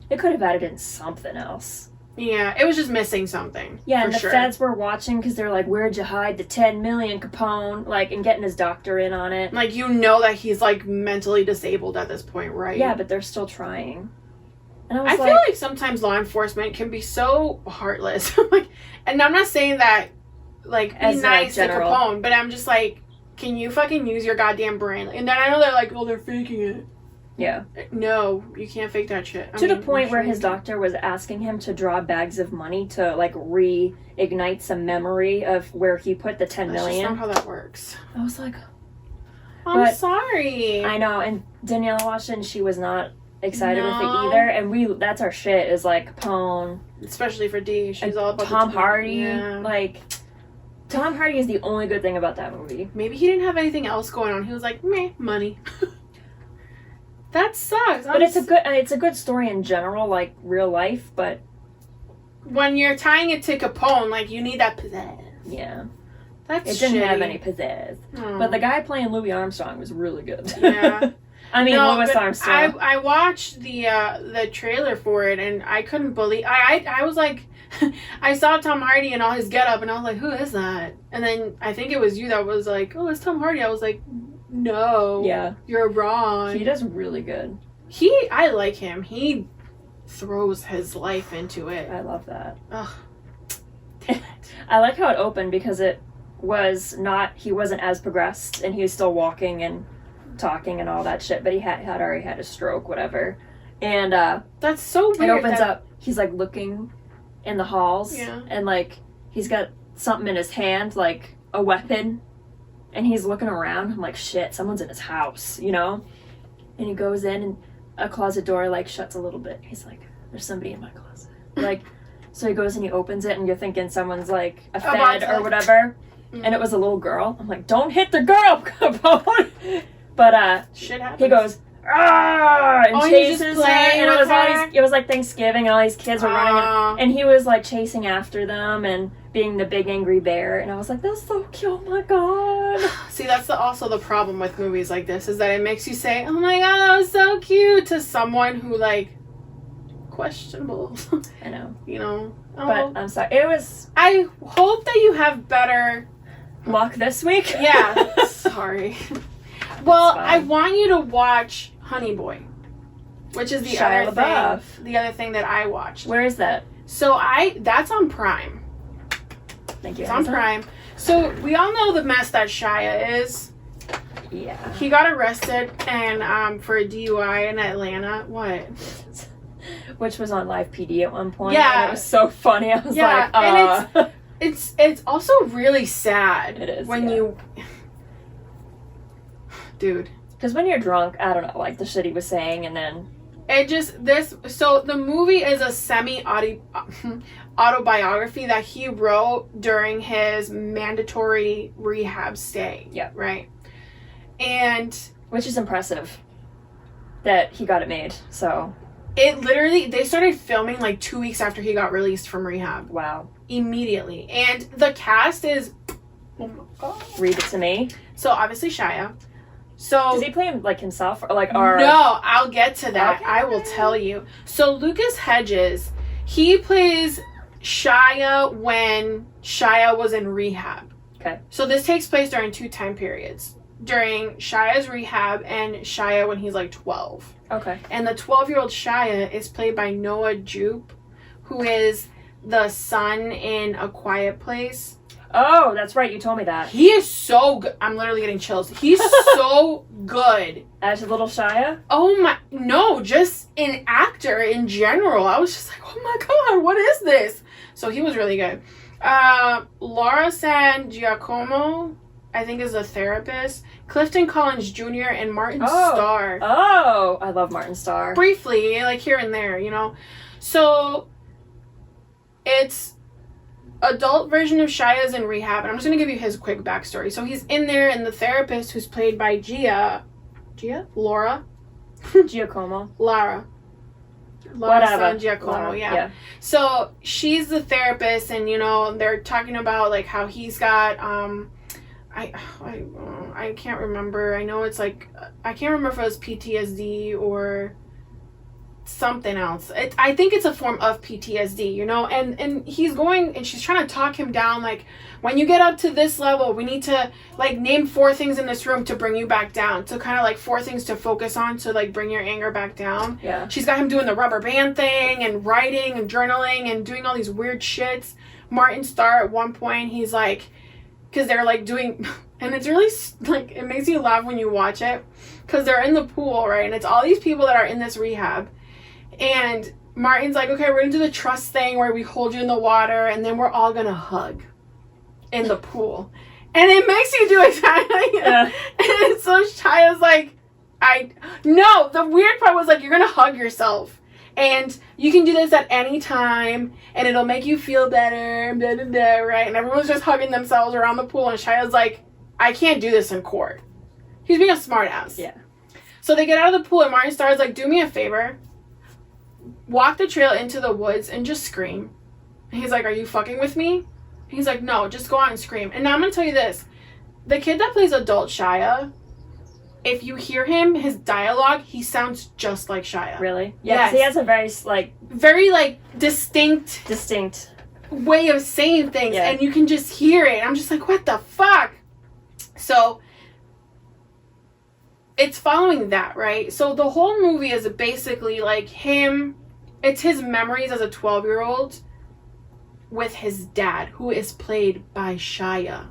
it could have added in something else. Yeah, it was just missing something. Yeah, and the sure. feds were watching because they're like, where'd you hide the 10 million, Capone? Like, and getting his doctor in on it. Like, that he's like mentally disabled at this point, right? Yeah, but they're still trying. And I feel like sometimes law enforcement can be so heartless. Like, and I'm not saying that, like, be nice to Capone, but I'm just like, can you fucking use your goddamn brain? And then I know they're like, oh, they're faking it. Yeah. No, you can't fake that shit. To the point where his doctor was asking him to draw bags of money to, like, reignite some memory of where he put the 10 million. That's just not how that works. I was like, I'm sorry. I know, and Daniela watched it and she was not excited with it either. And that's our shit, is like Capone. Especially for D. She's all about Tom Hardy. Yeah. Like, Tom Hardy is the only good thing about that movie. Maybe he didn't have anything else going on. He was like, meh, money. That sucks. But it's a good story in general, like real life, but when you're tying it to Capone, like, you need that pizzazz. Yeah. It didn't have any pizzazz. Oh. But the guy playing Louis Armstrong was really good. Yeah. Louis Armstrong. I watched the trailer for it and I couldn't believe I was like I saw Tom Hardy and all his getup and I was like, who is that? And then I think it was you that was like, oh, it's Tom Hardy. I was like, no. Yeah. You're wrong. He does really good. I like him. He throws his life into it. I love that. Ugh. Damn it. I like how it opened because he wasn't as progressed and he was still walking and talking and all that shit, but he had already had a stroke, whatever. And that's so weird. It opens up, he's like looking in the halls, and like he's got something in his hand, like a weapon, and he's looking around. I'm like, shit, someone's in his house, And he goes in and a closet door like shuts a little bit. He's like, there's somebody in my closet. Like, so he goes and he opens it and you're thinking someone's like a fed or whatever. Mm-hmm. And it was a little girl. I'm like, don't hit the girl, Capone. But shit happens. He goes, ah, and chases her, and it was like Thanksgiving, and all these kids were running, and he was like chasing after them and being the big angry bear, and I was like, that's so cute, oh my god. See, that's also the problem with movies like this, is that it makes you say, oh my god, that was so cute, to someone who, like, questionable. I know. But I'm sorry, I hope that you have better luck this week. Yeah. Sorry. Well, I want you to watch Honey Boy, which is the other thing that I watched. Where is that? So that's on Prime. Thank you. It's on Prime. So we all know the mess that Shia is. Yeah. He got arrested and for a DUI in Atlanta. What? Which was on live PD at one point. Yeah. And it was so funny. I was like, and it's also really sad. It is, when you, dude. Because when you're drunk, I don't know, like the shit he was saying, and then so the movie is a autobiography that he wrote during his mandatory rehab stay. Yeah. Right. And which is impressive that he got it made. So it literally, they started filming like 2 weeks after he got released from rehab. wow. Immediately. And the cast is, oh my God. Read it to me. So obviously Shia. So does he play him like himself or like No, I'll get to that. Okay. I will tell you. So Lucas Hedges, he plays Shia when Shia was in rehab. Okay. So this takes place during 2 time periods. During Shia's rehab and Shia when he's like 12. Okay. And the 12-year-old Shia is played by Noah Jupe, who is the son in A Quiet Place. Oh, that's right. You told me that. He is so good. I'm literally getting chills. He's so good. As a little Shia? Oh my, no, just an actor in general. I was just like, oh my God, what is this? So he was really good. Laura San Giacomo, I think, is a therapist. Clifton Collins Jr. and Martin Starr. Oh, I love Martin Starr. Briefly, like here and there, you know. So it's adult version of Shia's in rehab, and I'm just gonna give you his quick backstory. So he's in there, and the therapist, who's played by Lara. Whatever. San Giacomo, yeah. So she's the therapist, and you know they're talking about like how he's got I can't remember. I know it's like I can't remember if it was PTSD or something else. I think it's a form of PTSD, you know, and he's going and she's trying to talk him down, like, when you get up to this level, we need to like name 4 things in this room to bring you back down. So kind of like 4 things to focus on to like bring your anger back down. Yeah. She's got him doing the rubber band thing and writing and journaling and doing all these weird shits. Martin Starr at one point, he's like, because they're like doing, and it's really like, it makes you laugh when you watch it, because they're in the pool, right? And it's all these people that are in this rehab. And Martin's like, okay, we're gonna do the trust thing where we hold you in the water and then we're all gonna hug in the pool. And it makes you do exactly. Yeah. And so Shia's like, no, the weird part was like, you're gonna hug yourself. And you can do this at any time and it'll make you feel better, blah, blah, blah, right? And everyone's just hugging themselves around the pool, and Shia's like, I can't do this in court. He's being a smart ass. Yeah. So they get out of the pool and Martin Starr's like, do me a favor. Walk the trail into the woods and just scream. And he's like, are you fucking with me? And he's like, no, just go out and scream. And now I'm going to tell you this. The kid that plays adult Shia, if you hear him, his dialogue, he sounds just like Shia. Really? Yeah, Yes. he has a very, Very, distinct way of saying things. Yeah. And you can just hear it. I'm just like, what the fuck? So it's following that, right? So the whole movie is basically like him, it's his memories as a 12-year-old with his dad, who is played by Shia.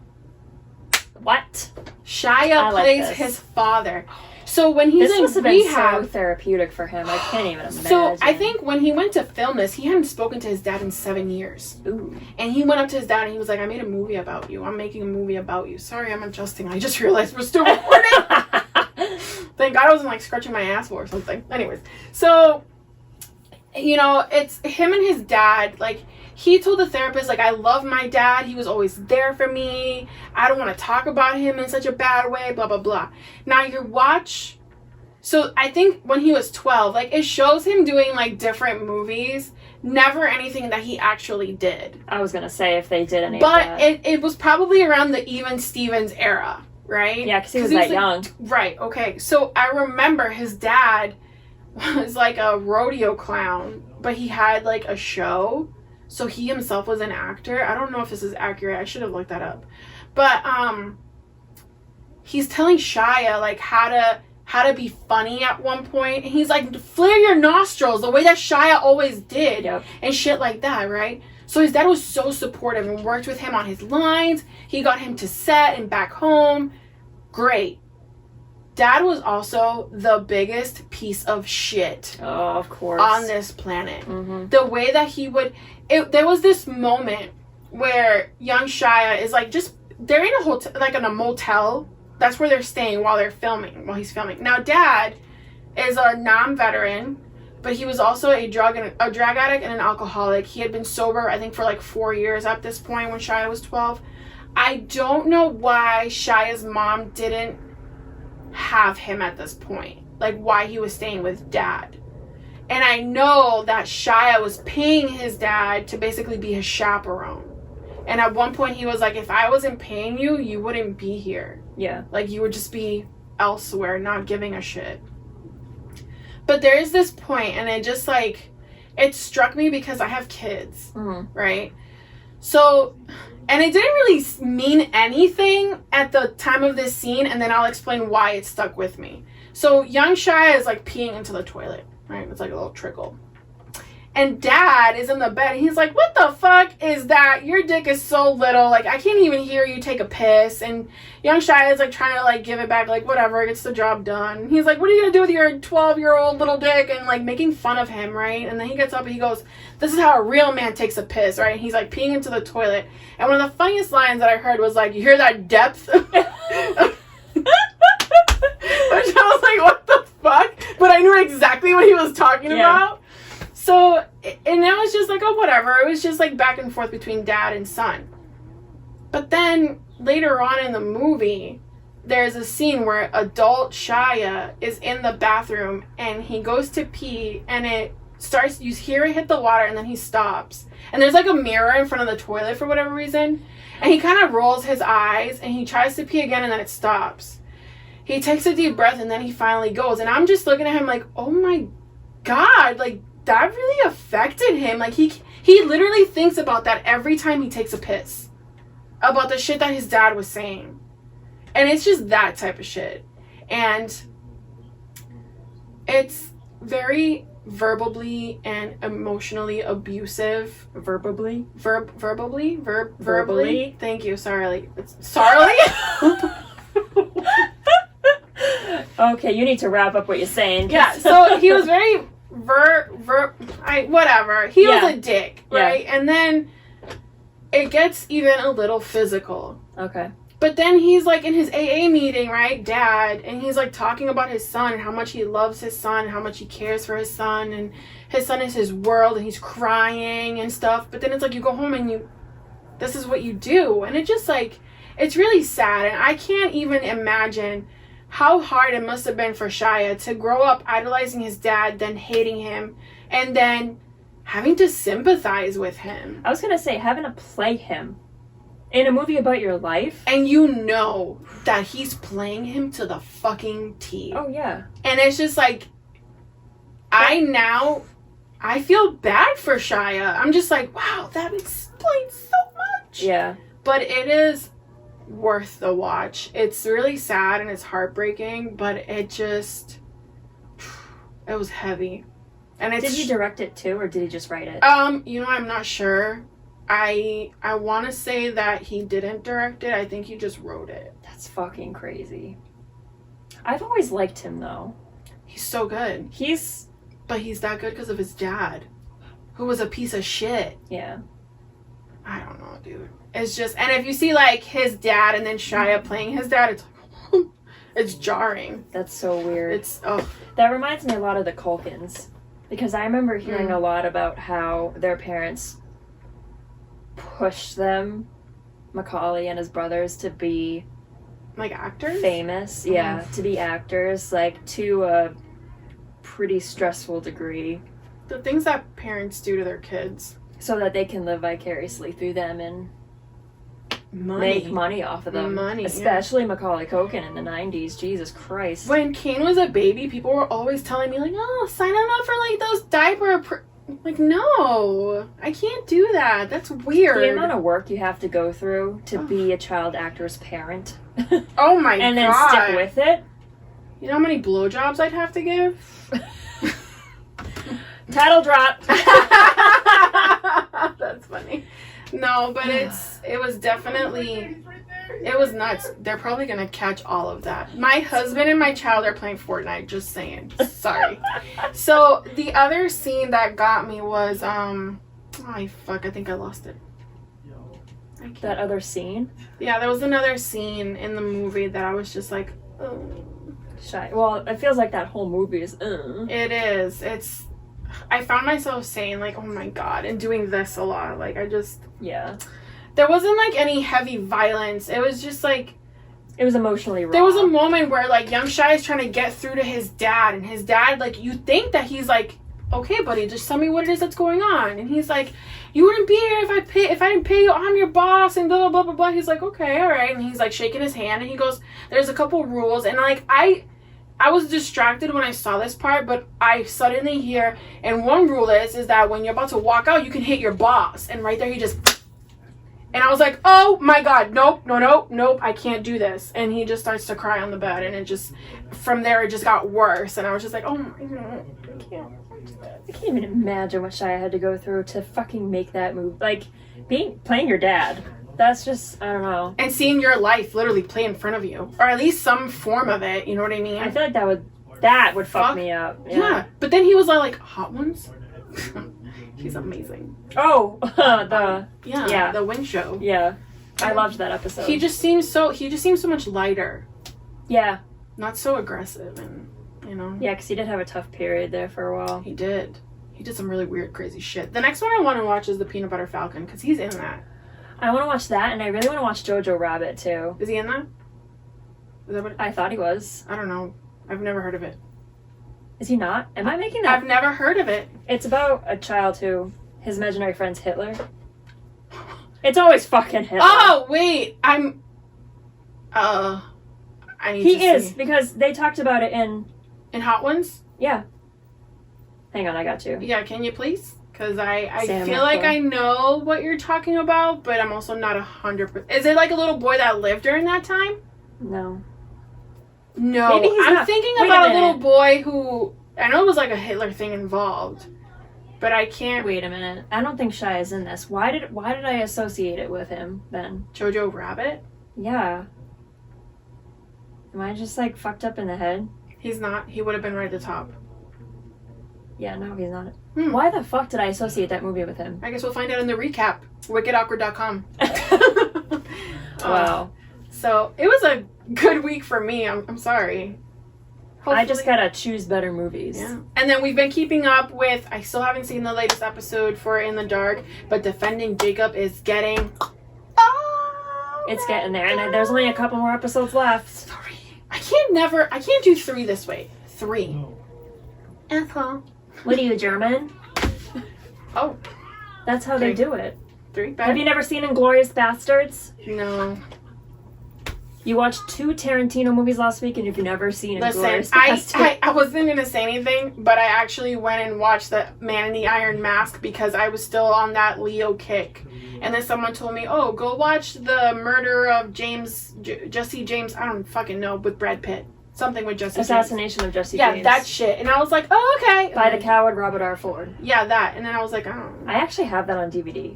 What? Shia like plays this. his father. So when he's This must in have been rehab, so therapeutic for him. I can't even imagine. so I think when he went to film this, he hadn't spoken to his dad in 7 years. Ooh. And he went up to his dad and he was like, I made a movie about you. I'm making a movie about you. Sorry, I'm adjusting. I just realized we're still recording. Thank God I wasn't like scratching my asshole or something. Anyways, so, you know, it's him and his dad. Like, he told the therapist, like, I love my dad. He was always there for me. I don't want to talk about him in such a bad way, blah, blah, blah. Now, so I think when he was 12, like, it shows him doing, like, different movies. Never anything that he actually did. I was going to say if they did any But of that. it was probably around the Even Stevens era, right? Yeah, because he was that young. Right, okay. So I remember his dad was like a rodeo clown, but he had like a show. So he himself was an actor. I don't know if this is accurate. I should have looked that up. But he's telling Shia like how to be funny at one point. And he's like, flare your nostrils the way that Shia always did. Yep. And shit like that, right? So his dad was so supportive and worked with him on his lines. He got him to set and back home. Great. Dad was also the biggest piece of shit of course. on this planet. Mm-hmm. The way that he would... there was this moment where young Shia is like just... They're in a hotel, like in a motel. That's where they're staying while he's filming. Now, Dad is a non-veteran, but he was also a drug addict and an alcoholic. He had been sober, I think, for like 4 years at this point when Shia was 12. I don't know why Shia's mom didn't have him at this point. Like, why he was staying with Dad. And I know that Shia was paying his dad to basically be his chaperone. And at one point he was like, if I wasn't paying you, you wouldn't be here. Yeah. Like, you would just be elsewhere, not giving a shit. But there is this point, and it just, like, it struck me because I have kids, right? So, and it didn't really mean anything at the time of this scene, and then I'll explain why it stuck with me. So, young Shia is, like, peeing into the toilet, right? It's like a little trickle. And Dad is in the bed, and he's like, what the fuck is that? Your dick is so little. Like, I can't even hear you take a piss. And young Shia is, like, trying to, like, give it back. Like, whatever, gets the job done. He's like, what are you going to do with your 12-year-old little dick? And, like, making fun of him, right? And then he gets up and he goes, this is how a real man takes a piss, right? And he's, like, peeing into the toilet. And one of the funniest lines that I heard was, like, you hear that depth? Which I was like, what the fuck? But I knew exactly what he was talking about. So, and it was just like, oh, whatever. It was just like back and forth between dad and son. But then later on in the movie, there's a scene where adult Shia is in the bathroom and he goes to pee and it starts, you hear it hit the water and then he stops. And there's like a mirror in front of the toilet for whatever reason. And he kind of rolls his eyes and he tries to pee again and then it stops. He takes a deep breath and then he finally goes. And I'm just looking at him like, oh my God, like, that really affected him. Like, he literally thinks about that every time he takes a piss. About the shit that his dad was saying. And it's just that type of shit. And it's very verbally and emotionally abusive. Verbally? Verbally? Thank you, Sarly. Okay, you need to wrap up what you're saying. Yeah, so he was very... whatever. He was a dick, right? Yeah. And then it gets even a little physical. Okay. But then he's like in his AA meeting, right, Dad, and he's like talking about his son and how much he loves his son and how much he cares for his son and his son is his world and he's crying and stuff. But then it's like you go home and this is what you do. And it just like, it's really sad. And I can't even imagine how hard it must have been for Shia to grow up idolizing his dad, then hating him, and then having to sympathize with him. I was going to say, having to play him in a movie about your life. And you know that he's playing him to the fucking T. Oh, yeah. And it's just like, I feel bad for Shia. I'm just like, wow, that explains so much. Yeah. But it is worth the watch. It's really sad and it's heartbreaking, but it was heavy. And did he direct it too, or did he just write it? I'm not sure. I want to say that he didn't direct it. I think he just wrote it. That's fucking crazy. I've always liked him though. He's so good. But he's that good because of his dad, who was a piece of shit. Yeah. I don't know, dude. It's just, and if you see like his dad and then Shia playing his dad, it's like, it's jarring. That's so weird. That reminds me a lot of the Culkins, because I remember hearing a lot about how their parents pushed them, Macaulay and his brothers, to be like actors, famous. Yeah, to be actors, like to a pretty stressful degree. The things that parents do to their kids. So that they can live vicariously through them and make money off of them. Especially Macaulay Culkin in the 90s. Jesus Christ. When Kane was a baby, people were always telling me, like, oh, sign him up for, like, those diaper... Like, no. I can't do that. That's weird. The amount of work you have to go through to be a child actor's parent. Oh, my God. And then stick with it. You know how many blowjobs I'd have to give? Title drop. That's funny. No, but it was definitely It was nuts. They're probably gonna catch all of that. My husband and my child are playing Fortnite, just saying. Sorry. So the other scene that got me was I think I lost it. That other scene? Yeah, there was another scene in the movie that I was just like, oh. Shy. Well, it feels like that whole movie is It is. I found myself saying like, oh my god, and doing this a lot. Like yeah. There wasn't like any heavy violence. It was just like, it was emotionally raw. there was a moment where like young Shy is trying to get through to his dad, and his dad, like, you think that he's like, okay buddy, just tell me what it is that's going on. And he's like, you wouldn't be here if I didn't pay you, I'm your boss, and blah blah blah blah blah. He's like, okay, all right. And he's like shaking his hand, and he goes, there's a couple rules. And like I was distracted when I saw this part, but I suddenly hear, and one rule is that when you're about to walk out, you can hit your boss. And right there he just, and I was like, oh my god, nope, I can't do this. And he just starts to cry on the bed, and it just, from there it just got worse. And I was just like, oh my god, I can't even imagine what Shia had to go through to fucking make that move. Like, playing your dad. That's just, I don't know. And seeing your life literally play in front of you. Or at least some form of it, you know what I mean? I feel like that would fuck me up. Yeah. But then he was like, Hot Ones? He's amazing. Oh, the Wing Show. Yeah. I loved that episode. He just seems so much lighter. Yeah. Not so aggressive, and, you know. Yeah, because he did have a tough period there for a while. He did some really weird, crazy shit. The next one I want to watch is the Peanut Butter Falcon, because he's in that. I want to watch that, and I really want to watch Jojo Rabbit, too. Is he in that? Is that what I thought he was. I don't know. I've never heard of it. Is he not? Am I making that? I've never heard of it. It's about a child who, his imaginary friend's Hitler. It's always fucking Hitler. Oh, wait. I need to see. He is, because they talked about it in Hot Ones? Yeah. Hang on, I got you. Yeah, can you please? Because I Sam feel like I know what you're talking about, but I'm also not 100%. Is it like a little boy that lived during that time? No. No. Maybe he's I'm not. thinking Wait about a little boy who, I know it was like a Hitler thing involved, but I can't. Wait a minute. I don't think Shia is in this. Why did I associate it with him then? Jojo Rabbit? Yeah. Am I just like fucked up in the head? He's not. He would have been right at the top. Yeah, no, he's not. Why the fuck did I associate that movie with him? I guess we'll find out in the recap. WickedAwkward.com. Wow. So it was a good week for me. I'm sorry. Hopefully. I just gotta choose better movies. Yeah. And then we've been keeping up with, I still haven't seen the latest episode for In the Dark, but Defending Jacob is getting... It's getting there, and there's only a couple more episodes left. 3. I can't do 3 this way. 3. Uh-huh. What are you, German? Oh. That's how they do it. 3? Have you never seen Inglourious Bastards? No. You watched 2 Tarantino movies last week, and you've never seen Inglourious Bastards. Bastards. I wasn't going to say anything, but I actually went and watched the Man in the Iron Mask because I was still on that Leo kick. And then someone told me, oh, go watch the murder of Jesse James, I don't fucking know, with Brad Pitt. Something with Jesse Assassination of Jesse James. James. Yeah, that shit. And I was like, oh, okay. By the coward Robert R. Ford. Yeah, that. And then I was like, oh. I actually have that on DVD.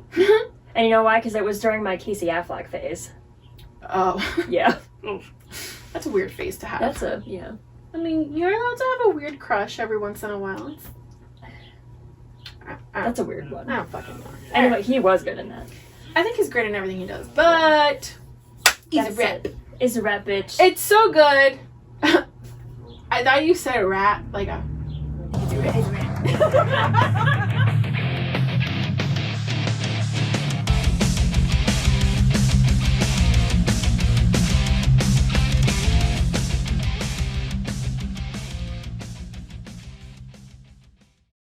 And you know why? Because it was during my Casey Affleck phase. Oh. Yeah. That's a weird phase to have. Yeah. I mean, you're allowed to have a weird crush every once in a while. That's a weird one. I don't fucking know. Anyway, he was good in that. I think he's great in everything he does, but he's a rep. He's a rap bitch. It's so good. I thought you said rat like a. He's a rat.